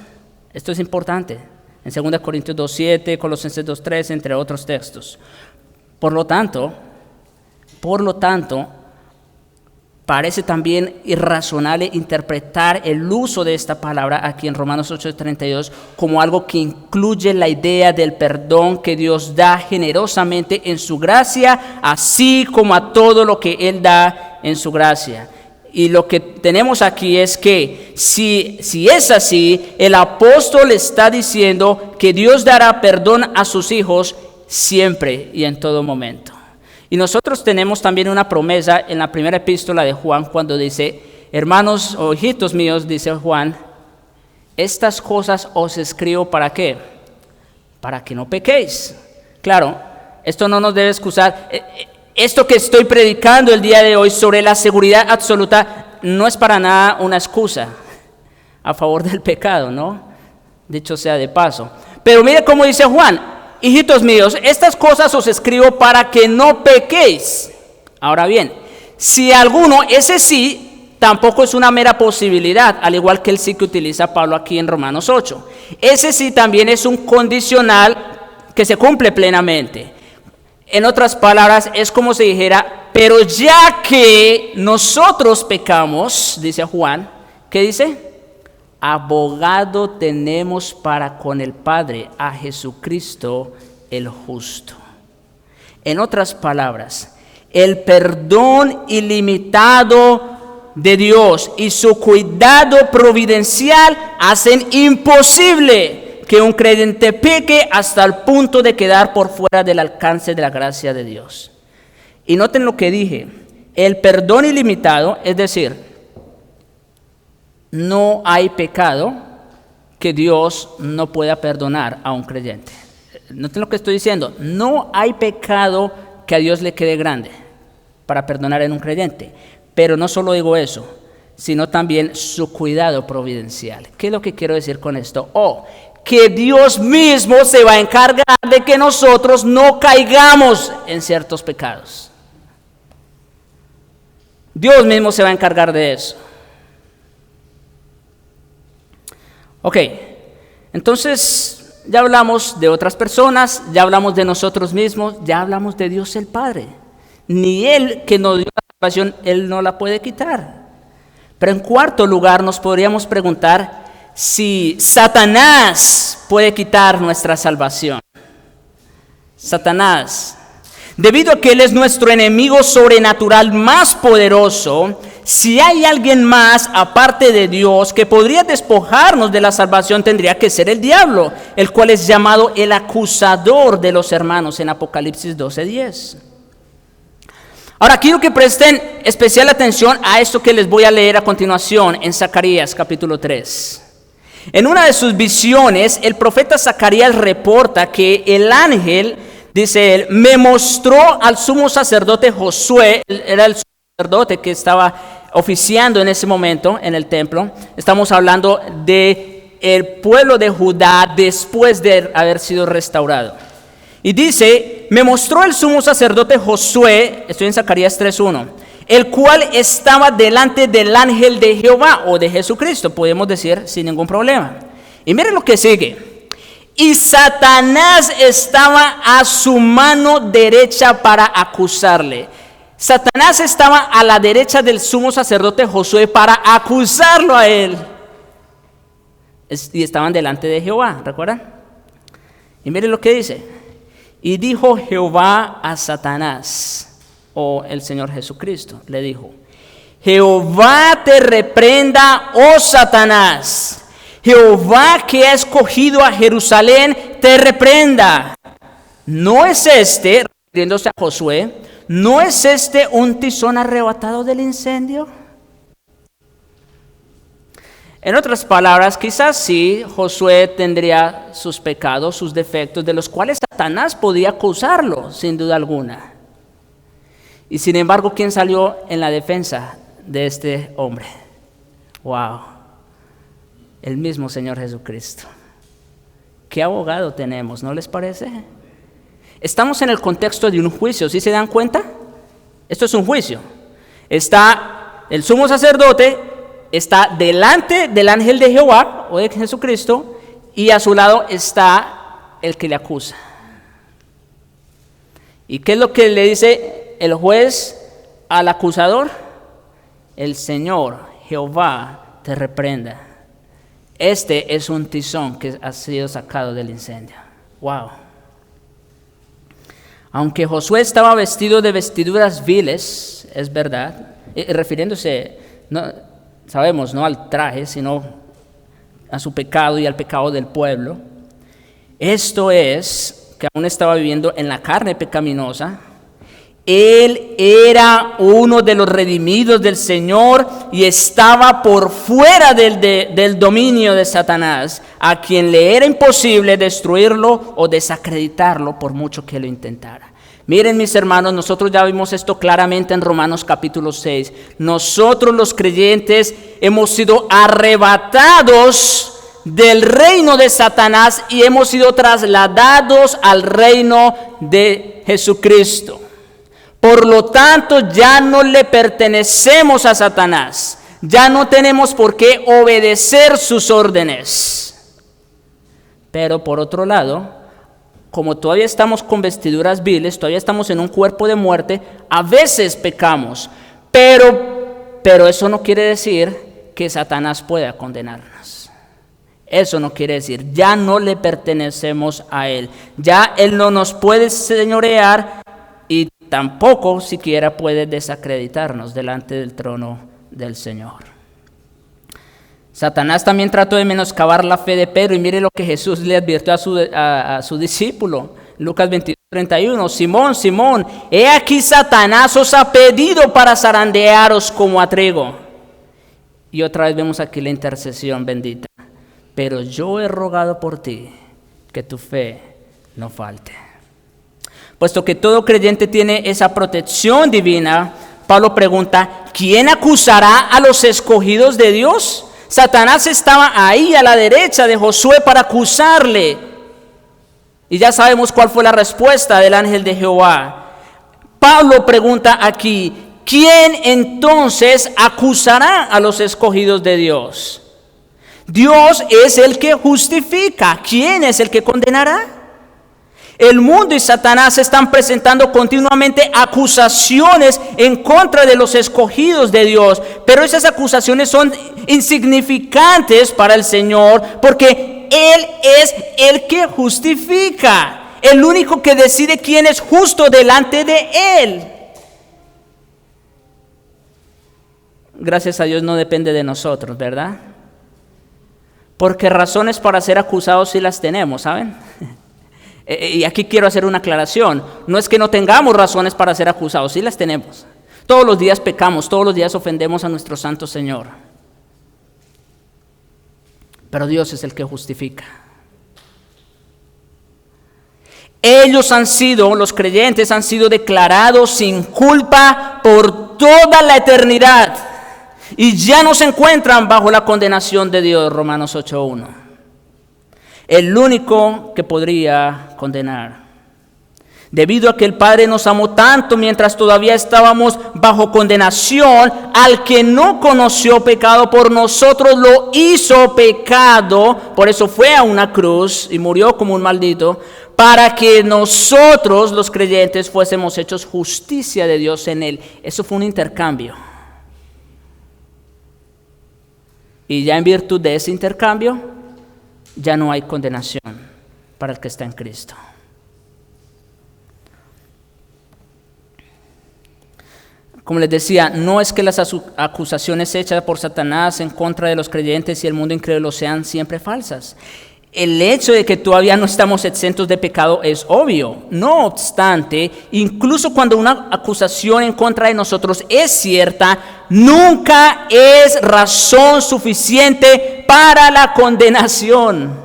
Esto es importante. En 2 Corintios 2:7, Colosenses 2:3, entre otros textos. Por lo tanto, parece también irrazonable interpretar el uso de esta palabra aquí en Romanos 8:32 como algo que incluye la idea del perdón que Dios da generosamente en su gracia, así como a todo lo que Él da en su gracia. Y lo que tenemos aquí es que si es así, el apóstol está diciendo que Dios dará perdón a sus hijos siempre y en todo momento. Y nosotros tenemos también una promesa en la primera epístola de Juan cuando dice, hermanos o hijitos míos, dice Juan, estas cosas os escribo ¿para qué? Para que no pequéis. Claro, esto no nos debe excusar. Esto que estoy predicando el día de hoy sobre la seguridad absoluta no es para nada una excusa a favor del pecado, ¿no? Dicho sea de paso. Pero mire cómo dice Juan. Hijitos míos, estas cosas os escribo para que no pequéis. Ahora bien, si alguno, ese sí, tampoco es una mera posibilidad, al igual que el sí que utiliza Pablo aquí en Romanos 8. Ese sí también es un condicional que se cumple plenamente. En otras palabras, es como si dijera, pero ya que nosotros pecamos, dice Juan, ¿qué dice? Abogado tenemos para con el Padre, a Jesucristo el justo. En otras palabras, el perdón ilimitado de Dios y su cuidado providencial hacen imposible que un creyente peque hasta el punto de quedar por fuera del alcance de la gracia de Dios. Y noten lo que dije, el perdón ilimitado, es decir, no hay pecado que Dios no pueda perdonar a un creyente. Noten lo que estoy diciendo. No hay pecado que a Dios le quede grande para perdonar en un creyente. Pero no solo digo eso, sino también su cuidado providencial. ¿Qué es lo que quiero decir con esto? Que Dios mismo se va a encargar de que nosotros no caigamos en ciertos pecados. Dios mismo se va a encargar de eso. Ok, entonces ya hablamos de otras personas, ya hablamos de nosotros mismos, ya hablamos de Dios el Padre. Ni Él que nos dio la salvación, Él no la puede quitar. Pero en cuarto lugar nos podríamos preguntar si Satanás puede quitar nuestra salvación. Satanás, debido a que Él es nuestro enemigo sobrenatural más poderoso, si hay alguien más aparte de Dios que podría despojarnos de la salvación, tendría que ser el diablo, el cual es llamado el acusador de los hermanos en Apocalipsis 12:10. Ahora quiero que presten especial atención a esto que les voy a leer a continuación en Zacarías capítulo 3. En una de sus visiones, el profeta Zacarías reporta que el ángel, dice él, me mostró al sumo sacerdote Josué. Él era el sacerdote que estaba oficiando en ese momento en el templo. Estamos hablando de el pueblo de Judá después de haber sido restaurado. Y dice, me mostró el sumo sacerdote Josué, estoy en Zacarías 3:1, el cual estaba delante del ángel de Jehová, o de Jesucristo, podemos decir sin ningún problema. Y miren lo que sigue. Y Satanás estaba a su mano derecha para acusarle. Satanás estaba a la derecha del sumo sacerdote Josué para acusarlo a él. Y estaban delante de Jehová, ¿recuerdan? Y miren lo que dice. Y dijo Jehová a Satanás, o el Señor Jesucristo, le dijo, Jehová te reprenda, oh Satanás. Jehová que ha escogido a Jerusalén, te reprenda. ¿No es este, refiriéndose a Josué, no es este un tizón arrebatado del incendio? En otras palabras, quizás sí, Josué tendría sus pecados, sus defectos, de los cuales Satanás podía acusarlo, sin duda alguna. Y sin embargo, ¿quién salió en la defensa de este hombre? ¡Wow! El mismo Señor Jesucristo. ¿Qué abogado tenemos, no les parece? Estamos en el contexto de un juicio, ¿sí se dan cuenta? Esto es un juicio. Está el sumo sacerdote, está delante del ángel de Jehová, o de Jesucristo, y a su lado está el que le acusa. ¿Y qué es lo que le dice el juez al acusador? El Señor, Jehová, te reprenda. Este es un tizón que ha sido sacado del incendio. ¡Wow! Aunque Josué estaba vestido de vestiduras viles, es verdad, refiriéndose, sabemos, no al traje, sino a su pecado y al pecado del pueblo. Esto es, que aún estaba viviendo en la carne pecaminosa. Él era uno de los redimidos del Señor y estaba por fuera del dominio de Satanás, a quien le era imposible destruirlo o desacreditarlo por mucho que lo intentara. Miren, mis hermanos, nosotros ya vimos esto claramente en Romanos capítulo 6. Nosotros los creyentes hemos sido arrebatados del reino de Satanás y hemos sido trasladados al reino de Jesucristo. Por lo tanto, ya no le pertenecemos a Satanás. Ya no tenemos por qué obedecer sus órdenes. Pero por otro lado, como todavía estamos con vestiduras viles, todavía estamos en un cuerpo de muerte, a veces pecamos. Pero eso no quiere decir que Satanás pueda condenarnos. Eso no quiere decir, ya no le pertenecemos a él. Ya él no nos puede señorear y tampoco siquiera puede desacreditarnos delante del trono del Señor. Satanás también trató de menoscabar la fe de Pedro, y mire lo que Jesús le advirtió a su discípulo. Lucas 22:31, Simón, Simón, he aquí Satanás os ha pedido para zarandearos como a trigo. Y otra vez vemos aquí la intercesión bendita. Pero yo he rogado por ti, que tu fe no falte. Puesto que todo creyente tiene esa protección divina, Pablo pregunta, ¿quién acusará a los escogidos de Dios? Satanás estaba ahí a la derecha de Josué para acusarle. Y ya sabemos cuál fue la respuesta del ángel de Jehová. Pablo pregunta aquí, ¿quién entonces acusará a los escogidos de Dios? Dios es el que justifica. ¿Quién es el que condenará? El mundo y Satanás están presentando continuamente acusaciones en contra de los escogidos de Dios, pero esas acusaciones son insignificantes para el Señor, porque Él es el que justifica, el único que decide quién es justo delante de Él. Gracias a Dios no depende de nosotros, ¿verdad? Porque razones para ser acusados sí las tenemos, ¿saben? Y aquí quiero hacer una aclaración. No es que no tengamos razones para ser acusados, sí las tenemos. Todos los días pecamos, todos los días ofendemos a nuestro Santo Señor. Pero Dios es el que justifica. Los creyentes han sido declarados sin culpa por toda la eternidad. Y ya no se encuentran bajo la condenación de Dios, Romanos 8:1. El único que podría condenar. Debido a que el Padre nos amó tanto mientras todavía estábamos bajo condenación, al que no conoció pecado por nosotros lo hizo pecado, por eso fue a una cruz y murió como un maldito, para que nosotros los creyentes fuésemos hechos justicia de Dios en él. Eso fue un intercambio. Y ya en virtud de ese intercambio, ya no hay condenación para el que está en Cristo. Como les decía, no es que las acusaciones hechas por Satanás en contra de los creyentes y el mundo incrédulo sean siempre falsas. El hecho de que todavía no estamos exentos de pecado es obvio. No obstante, incluso cuando una acusación en contra de nosotros es cierta, nunca es razón suficiente para la condenación.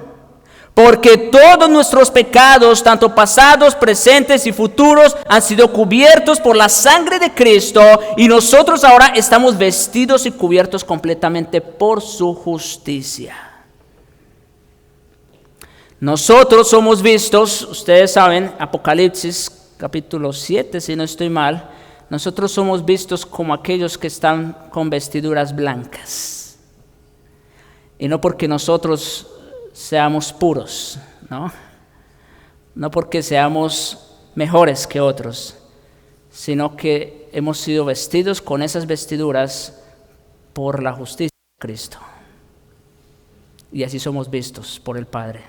Porque todos nuestros pecados, tanto pasados, presentes y futuros, han sido cubiertos por la sangre de Cristo y nosotros ahora estamos vestidos y cubiertos completamente por su justicia. Nosotros somos vistos, ustedes saben, Apocalipsis capítulo 7, si no estoy mal, nosotros somos vistos como aquellos que están con vestiduras blancas. Y no porque nosotros seamos puros, no porque seamos mejores que otros, sino que hemos sido vestidos con esas vestiduras por la justicia de Cristo. Y así somos vistos por el Padre.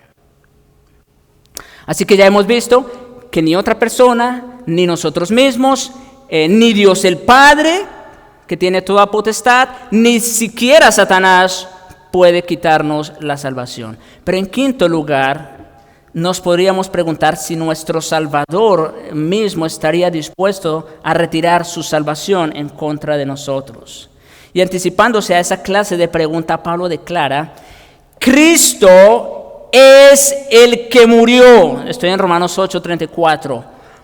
Así que ya hemos visto que ni otra persona, ni nosotros mismos, ni Dios el Padre, que tiene toda potestad, ni siquiera Satanás puede quitarnos la salvación. Pero en quinto lugar, nos podríamos preguntar si nuestro Salvador mismo estaría dispuesto a retirar su salvación en contra de nosotros. Y anticipándose a esa clase de pregunta, Pablo declara: Cristo es el que murió. Estoy en Romanos 8:34.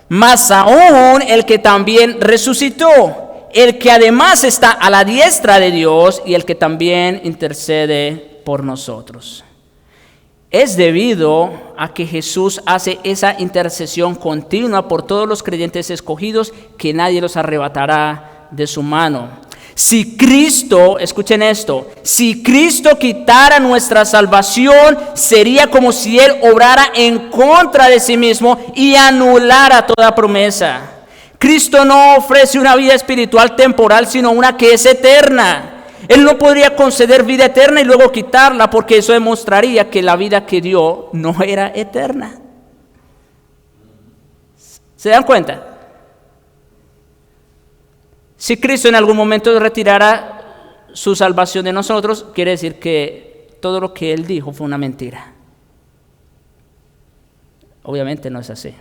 Más aún el que también resucitó, el que además está a la diestra de Dios y el que también intercede por nosotros. Es debido a que Jesús hace esa intercesión continua por todos los creyentes escogidos que nadie los arrebatará de su mano. Si Cristo, escuchen esto, si Cristo quitara nuestra salvación, sería como si Él obrara en contra de sí mismo y anulara toda promesa. Cristo no ofrece una vida espiritual temporal, sino una que es eterna. Él no podría conceder vida eterna y luego quitarla, porque eso demostraría que la vida que dio no era eterna. ¿Se dan cuenta? Si Cristo en algún momento retirara su salvación de nosotros, quiere decir que todo lo que Él dijo fue una mentira. Obviamente no es así.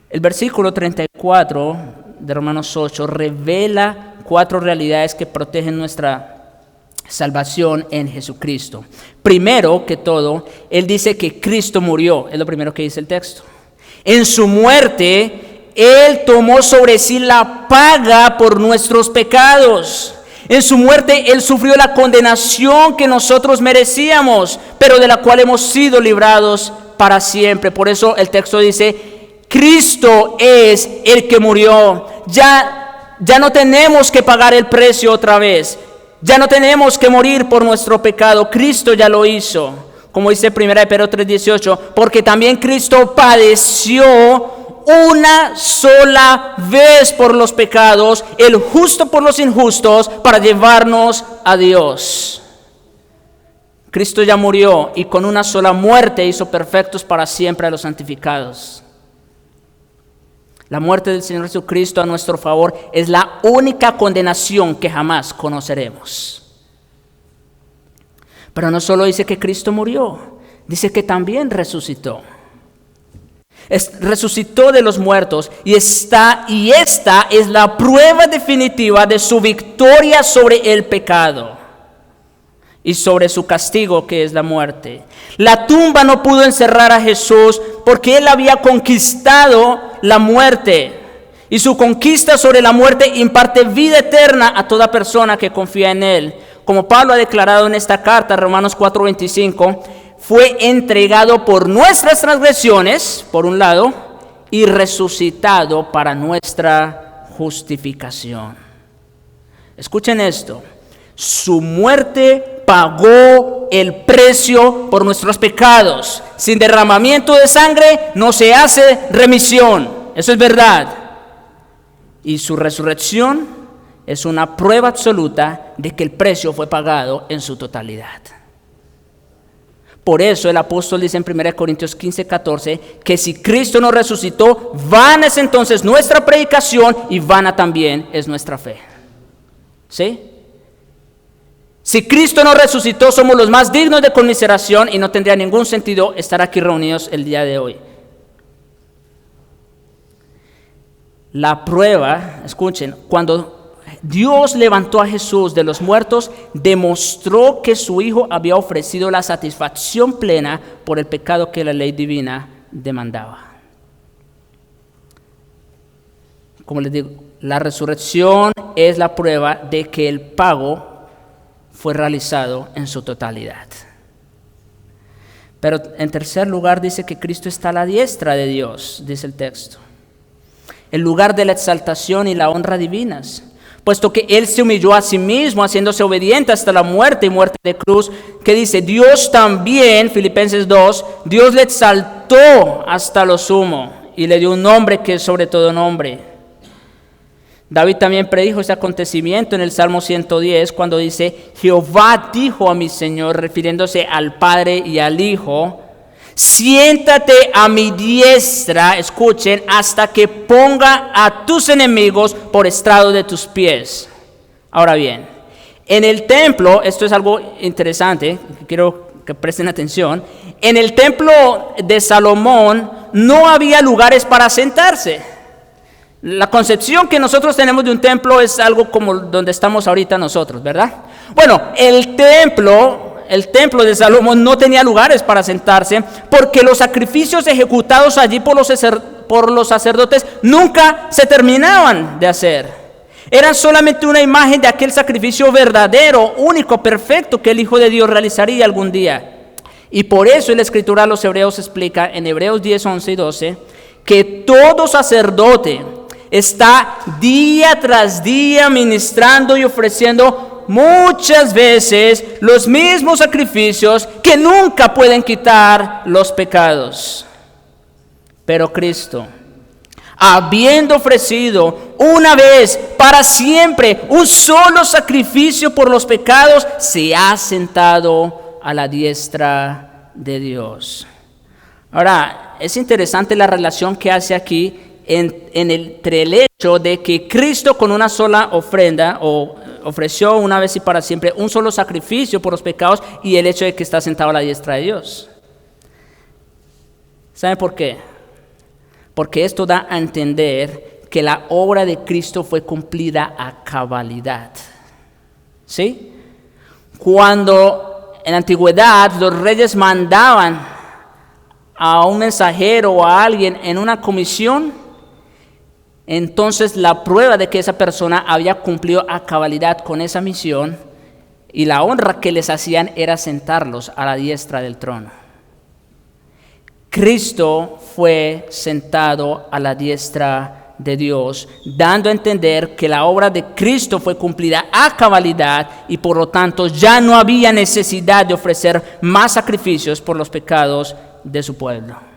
El versículo 34 de Romanos 8 revela 4 realidades que protegen nuestra salvación en Jesucristo. Primero que todo, Él dice que Cristo murió, es lo primero que dice el texto. En su muerte, Él tomó sobre sí la paga por nuestros pecados. En su muerte, Él sufrió la condenación que nosotros merecíamos, pero de la cual hemos sido librados para siempre. Por eso el texto dice: Cristo es el que murió. Ya no tenemos que pagar el precio otra vez. Ya no tenemos que morir por nuestro pecado. Cristo ya lo hizo. Como dice 1 Pedro 3:18, porque también Cristo padeció una sola vez por los pecados, el justo por los injustos, para llevarnos a Dios. Cristo ya murió y con una sola muerte hizo perfectos para siempre a los santificados. La muerte del Señor Jesucristo a nuestro favor es la única condenación que jamás conoceremos. Pero no solo dice que Cristo murió, dice que también resucitó. Resucitó de los muertos y esta es la prueba definitiva de su victoria sobre el pecado y sobre su castigo, que es la muerte. La tumba no pudo encerrar a Jesús porque Él había conquistado la muerte. Y su conquista sobre la muerte imparte vida eterna a toda persona que confía en Él. Como Pablo ha declarado en esta carta, Romanos 4:25, fue entregado por nuestras transgresiones, por un lado, y resucitado para nuestra justificación. Escuchen esto. Su muerte pagó el precio por nuestros pecados. Sin derramamiento de sangre no se hace remisión. Eso es verdad. Y su resurrección es una prueba absoluta de que el precio fue pagado en su totalidad. Por eso el apóstol dice en 1 Corintios 15:14 que si Cristo no resucitó, vana es entonces nuestra predicación y vana también es nuestra fe. ¿Sí? Si Cristo no resucitó, somos los más dignos de conmiseración y no tendría ningún sentido estar aquí reunidos el día de hoy. La prueba, escuchen, cuando Dios levantó a Jesús de los muertos, demostró que su Hijo había ofrecido la satisfacción plena por el pecado que la ley divina demandaba. Como les digo, la resurrección es la prueba de que el pago fue realizado en su totalidad. Pero en tercer lugar dice que Cristo está a la diestra de Dios, dice el texto. El lugar de la exaltación y la honra divinas, puesto que Él se humilló a sí mismo, haciéndose obediente hasta la muerte y muerte de cruz, que dice, Dios también, Filipenses 2, Dios le exaltó hasta lo sumo y le dio un nombre que es sobre todo nombre. David también predijo ese acontecimiento en el Salmo 110, cuando dice, Jehová dijo a mi Señor, refiriéndose al Padre y al Hijo, siéntate a mi diestra, escuchen, hasta que ponga a tus enemigos por estrado de tus pies. Ahora bien, en el templo, esto es algo interesante, quiero que presten atención, en el templo de Salomón no había lugares para sentarse. La concepción que nosotros tenemos de un templo es algo como donde estamos ahorita nosotros, ¿verdad? Bueno, el templo de Salomón no tenía lugares para sentarse porque los sacrificios ejecutados allí por los sacerdotes nunca se terminaban de hacer. Eran solamente una imagen de aquel sacrificio verdadero, único, perfecto que el Hijo de Dios realizaría algún día. Y por eso la Escritura a los Hebreos explica en Hebreos 10, 11 y 12 que todo sacerdote está día tras día ministrando y ofreciendo muchas veces los mismos sacrificios que nunca pueden quitar los pecados. Pero Cristo, habiendo ofrecido una vez para siempre un solo sacrificio por los pecados, se ha sentado a la diestra de Dios. Ahora, es interesante la relación que hace aquí entre el hecho de que Cristo con una sola ofrenda ofreció una vez y para siempre un solo sacrificio por los pecados y el hecho de que está sentado a la diestra de Dios. ¿Saben por qué? Porque esto da a entender que la obra de Cristo fue cumplida a cabalidad. ¿Sí? Cuando en la antigüedad los reyes mandaban a un mensajero o a alguien en una comisión, entonces la prueba de que esa persona había cumplido a cabalidad con esa misión y la honra que les hacían era sentarlos a la diestra del trono. Cristo fue sentado a la diestra de Dios, dando a entender que la obra de Cristo fue cumplida a cabalidad y por lo tanto ya no había necesidad de ofrecer más sacrificios por los pecados de su pueblo.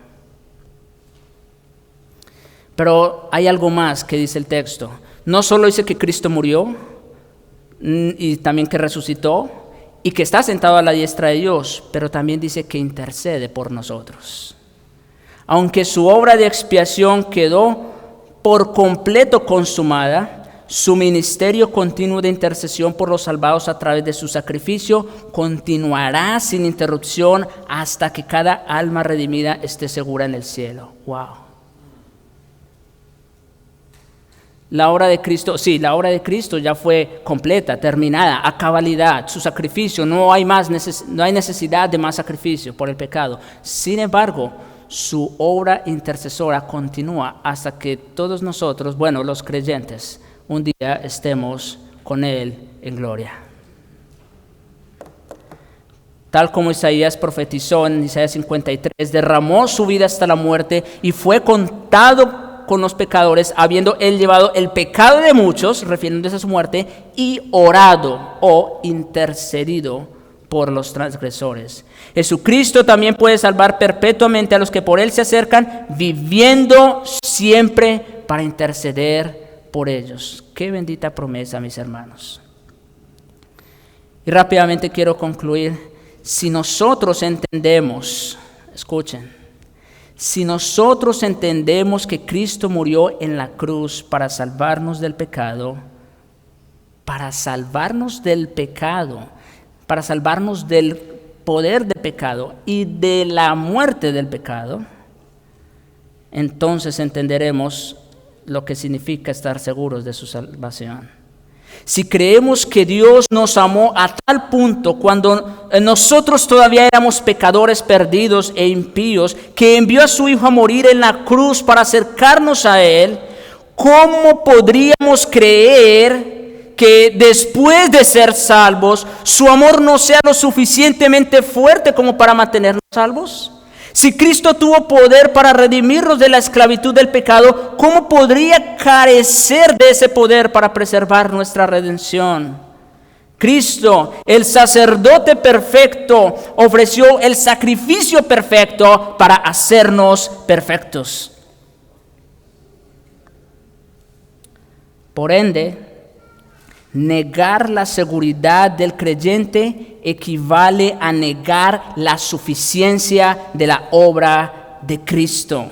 Pero hay algo más que dice el texto. No solo dice que Cristo murió y también que resucitó y que está sentado a la diestra de Dios, pero también dice que intercede por nosotros. Aunque su obra de expiación quedó por completo consumada, Su ministerio continuo de intercesión por los salvados a través de su sacrificio continuará sin interrupción hasta que cada alma redimida esté segura en el cielo. Wow. La obra de Cristo, sí, la obra de Cristo ya fue completa, terminada, a cabalidad. Su sacrificio, no hay necesidad de más sacrificio por el pecado. Sin embargo, su obra intercesora continúa hasta que todos nosotros, bueno, los creyentes, un día estemos con Él en gloria. Tal como Isaías profetizó en Isaías 53, derramó su vida hasta la muerte y fue contado con los pecadores, habiendo Él llevado el pecado de muchos, refiriéndose a su muerte, y orado o intercedido por los transgresores. Jesucristo también puede salvar perpetuamente a los que por Él se acercan, viviendo siempre para interceder por ellos. Qué bendita promesa, mis hermanos. Y rápidamente quiero concluir. Si nosotros entendemos, escuchen, si nosotros entendemos que Cristo murió en la cruz para salvarnos del pecado, para salvarnos del poder del pecado y de la muerte del pecado, entonces entenderemos lo que significa estar seguros de su salvación. Si creemos que Dios nos amó a tal punto cuando nosotros todavía éramos pecadores perdidos e impíos, que envió a su Hijo a morir en la cruz para acercarnos a Él, ¿cómo podríamos creer que después de ser salvos, su amor no sea lo suficientemente fuerte como para mantenernos salvos? Si Cristo tuvo poder para redimirnos de la esclavitud del pecado, ¿cómo podría carecer de ese poder para preservar nuestra redención? Cristo, el sacerdote perfecto, ofreció el sacrificio perfecto para hacernos perfectos. Por ende, negar la seguridad del creyente equivale a negar la suficiencia de la obra de Cristo.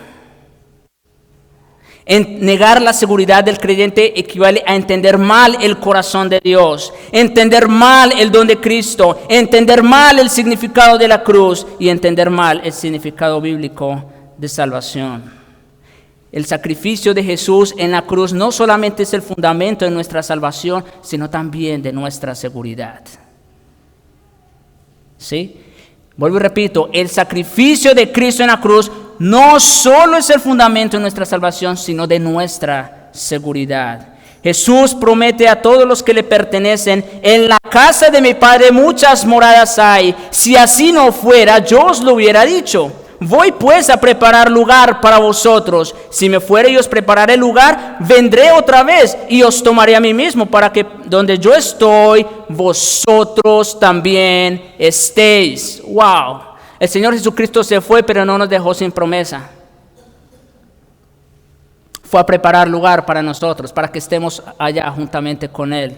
Negar la seguridad del creyente equivale a entender mal el corazón de Dios, entender mal el don de Cristo, entender mal el significado de la cruz y entender mal el significado bíblico de salvación. El sacrificio de Jesús en la cruz no solamente es el fundamento de nuestra salvación, sino también de nuestra seguridad. ¿Sí? Vuelvo y repito, el sacrificio de Cristo en la cruz no solo es el fundamento de nuestra salvación, sino de nuestra seguridad. Jesús promete a todos los que le pertenecen: en la casa de mi Padre muchas moradas hay. Si así no fuera, yo os lo hubiera dicho. Voy pues a preparar lugar para vosotros. Si me fuere y os prepararé lugar, vendré otra vez y os tomaré a mí mismo, para que donde yo estoy, vosotros también estéis. Wow. El Señor Jesucristo se fue, pero no nos dejó sin promesa. Fue a preparar lugar para nosotros, para que estemos allá juntamente con Él.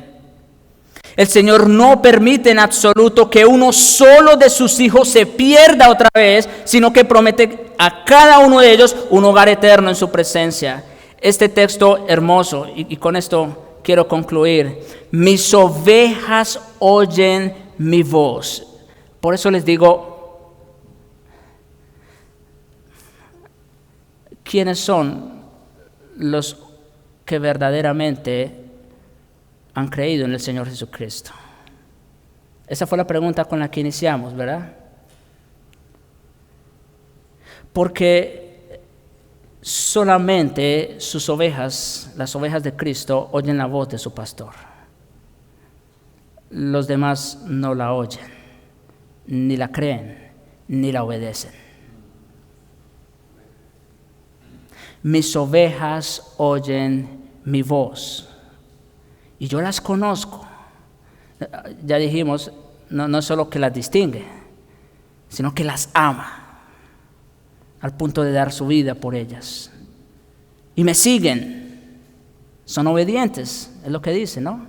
El Señor no permite en absoluto que uno solo de sus hijos se pierda otra vez, sino que promete a cada uno de ellos un hogar eterno en su presencia. Este texto hermoso, y con esto quiero concluir: mis ovejas oyen mi voz. Por eso les digo, ¿quiénes son los que verdaderamente han creído en el Señor Jesucristo? Esa fue la pregunta con la que iniciamos, ¿verdad? Porque solamente sus ovejas, las ovejas de Cristo, oyen la voz de su pastor. Los demás no la oyen, ni la creen, ni la obedecen. Mis ovejas oyen mi voz. Y yo las conozco. Ya dijimos, no solo que las distingue, sino que las ama, al punto de dar su vida por ellas. Y me siguen, son obedientes, es lo que dice, ¿no?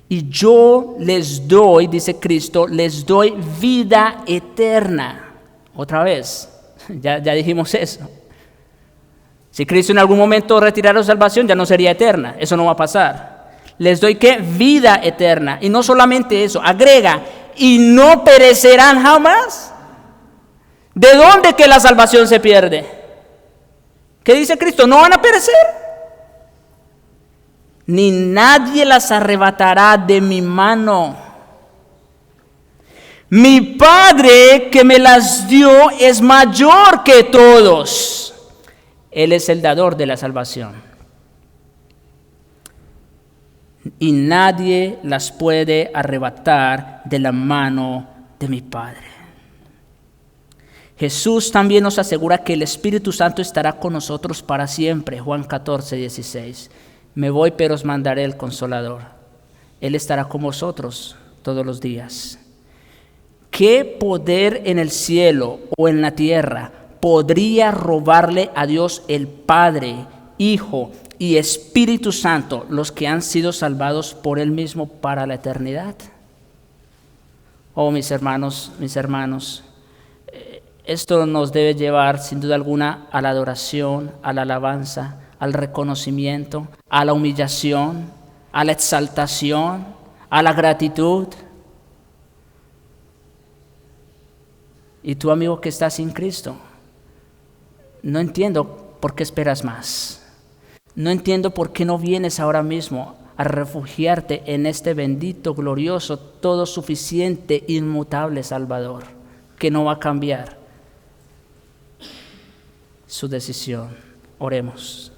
Y yo les doy, dice Cristo, les doy vida eterna. Otra vez, ya dijimos eso. Si Cristo en algún momento retirara la salvación, ya no sería eterna. Eso no va a pasar. Les doy ¿qué? Vida eterna. Y no solamente eso, agrega, y no perecerán jamás. ¿De dónde que la salvación se pierde? ¿Qué dice Cristo? No van a perecer. Ni nadie las arrebatará de mi mano. Mi Padre que me las dio es mayor que todos. Él es el dador de la salvación. Y nadie las puede arrebatar de la mano de mi Padre. Jesús también nos asegura que el Espíritu Santo estará con nosotros para siempre. Juan 14, 16. Me voy, pero os mandaré el Consolador. Él estará con vosotros todos los días. ¿Qué poder en el cielo o en la tierra podría robarle a Dios el Padre, Hijo y Espíritu Santo, los que han sido salvados por Él mismo para la eternidad? Oh, mis hermanos, esto nos debe llevar sin duda alguna a la adoración, a la alabanza, al reconocimiento, a la humillación, a la exaltación, a la gratitud. Y tú, amigo que estás sin Cristo, no entiendo por qué esperas más. No entiendo por qué no vienes ahora mismo a refugiarte en este bendito, glorioso, todo suficiente, inmutable Salvador, que no va a cambiar su decisión. Oremos.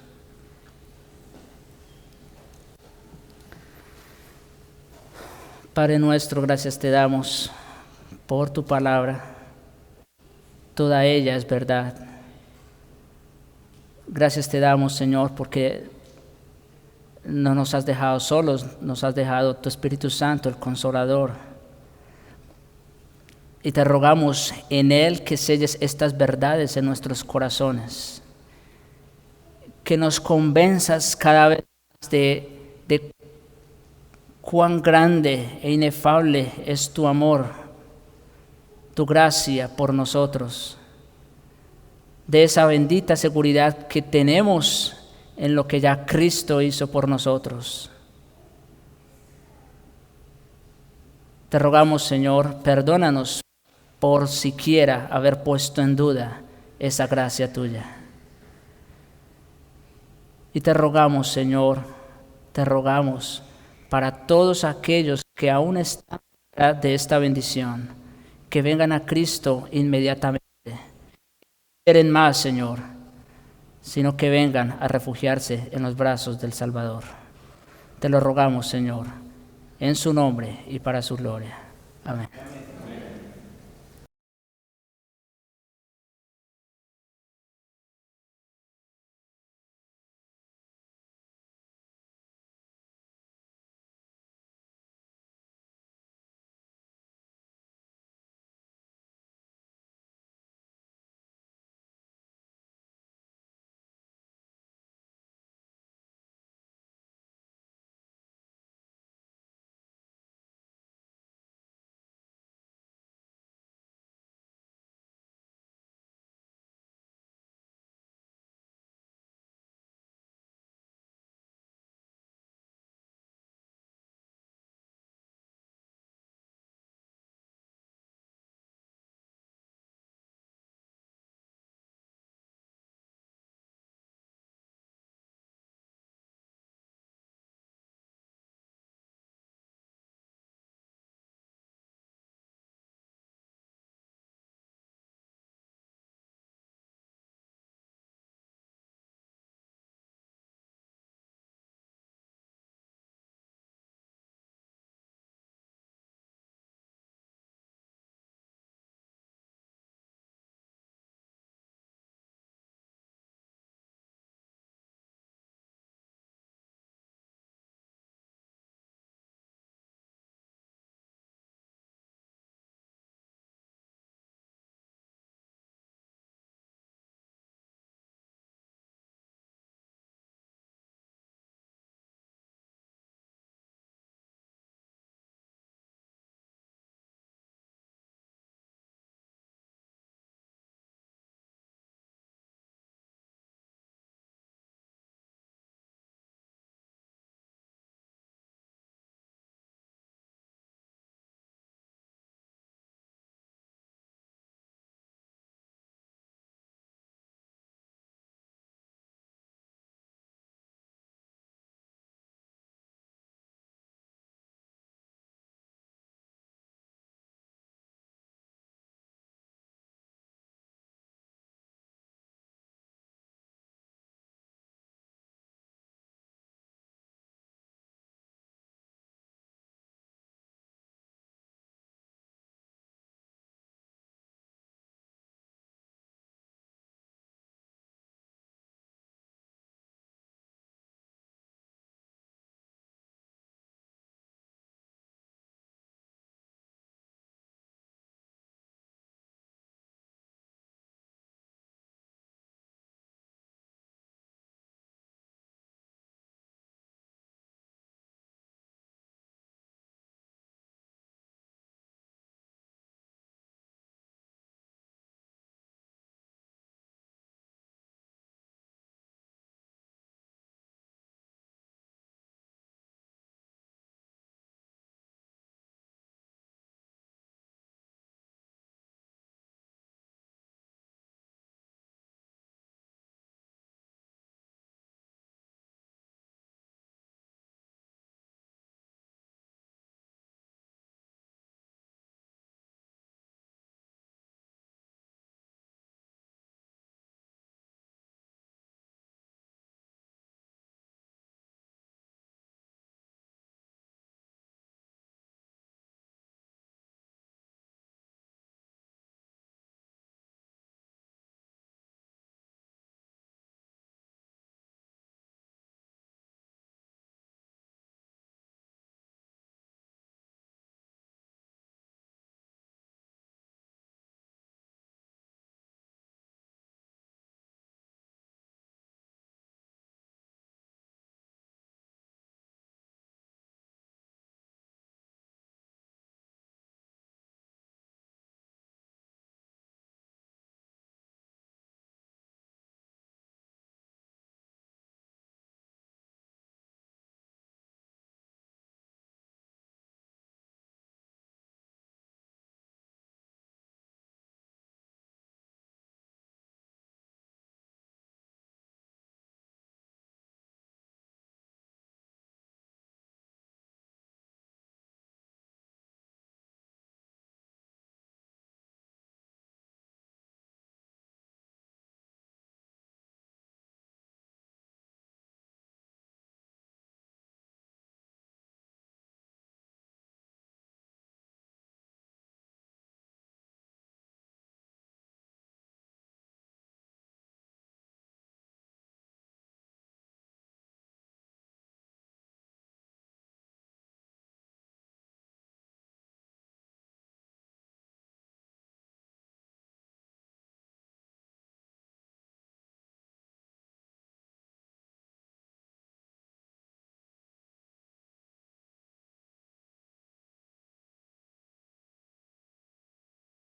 Padre nuestro, gracias te damos por tu palabra. Toda ella es verdad. Gracias te damos, Señor, porque no nos has dejado solos, nos has dejado tu Espíritu Santo, el Consolador. Y te rogamos en Él que selles estas verdades en nuestros corazones, que nos convenzas cada vez más de cuán grande e inefable es tu amor, tu gracia por nosotros, de esa bendita seguridad que tenemos en lo que ya Cristo hizo por nosotros. Te rogamos, Señor, perdónanos por siquiera haber puesto en duda esa gracia tuya. Y te rogamos, Señor, te rogamos para todos aquellos que aún están de esta bendición, que vengan a Cristo inmediatamente. No esperen más, Señor, sino que vengan a refugiarse en los brazos del Salvador. Te lo rogamos, Señor, en su nombre y para su gloria. Amén.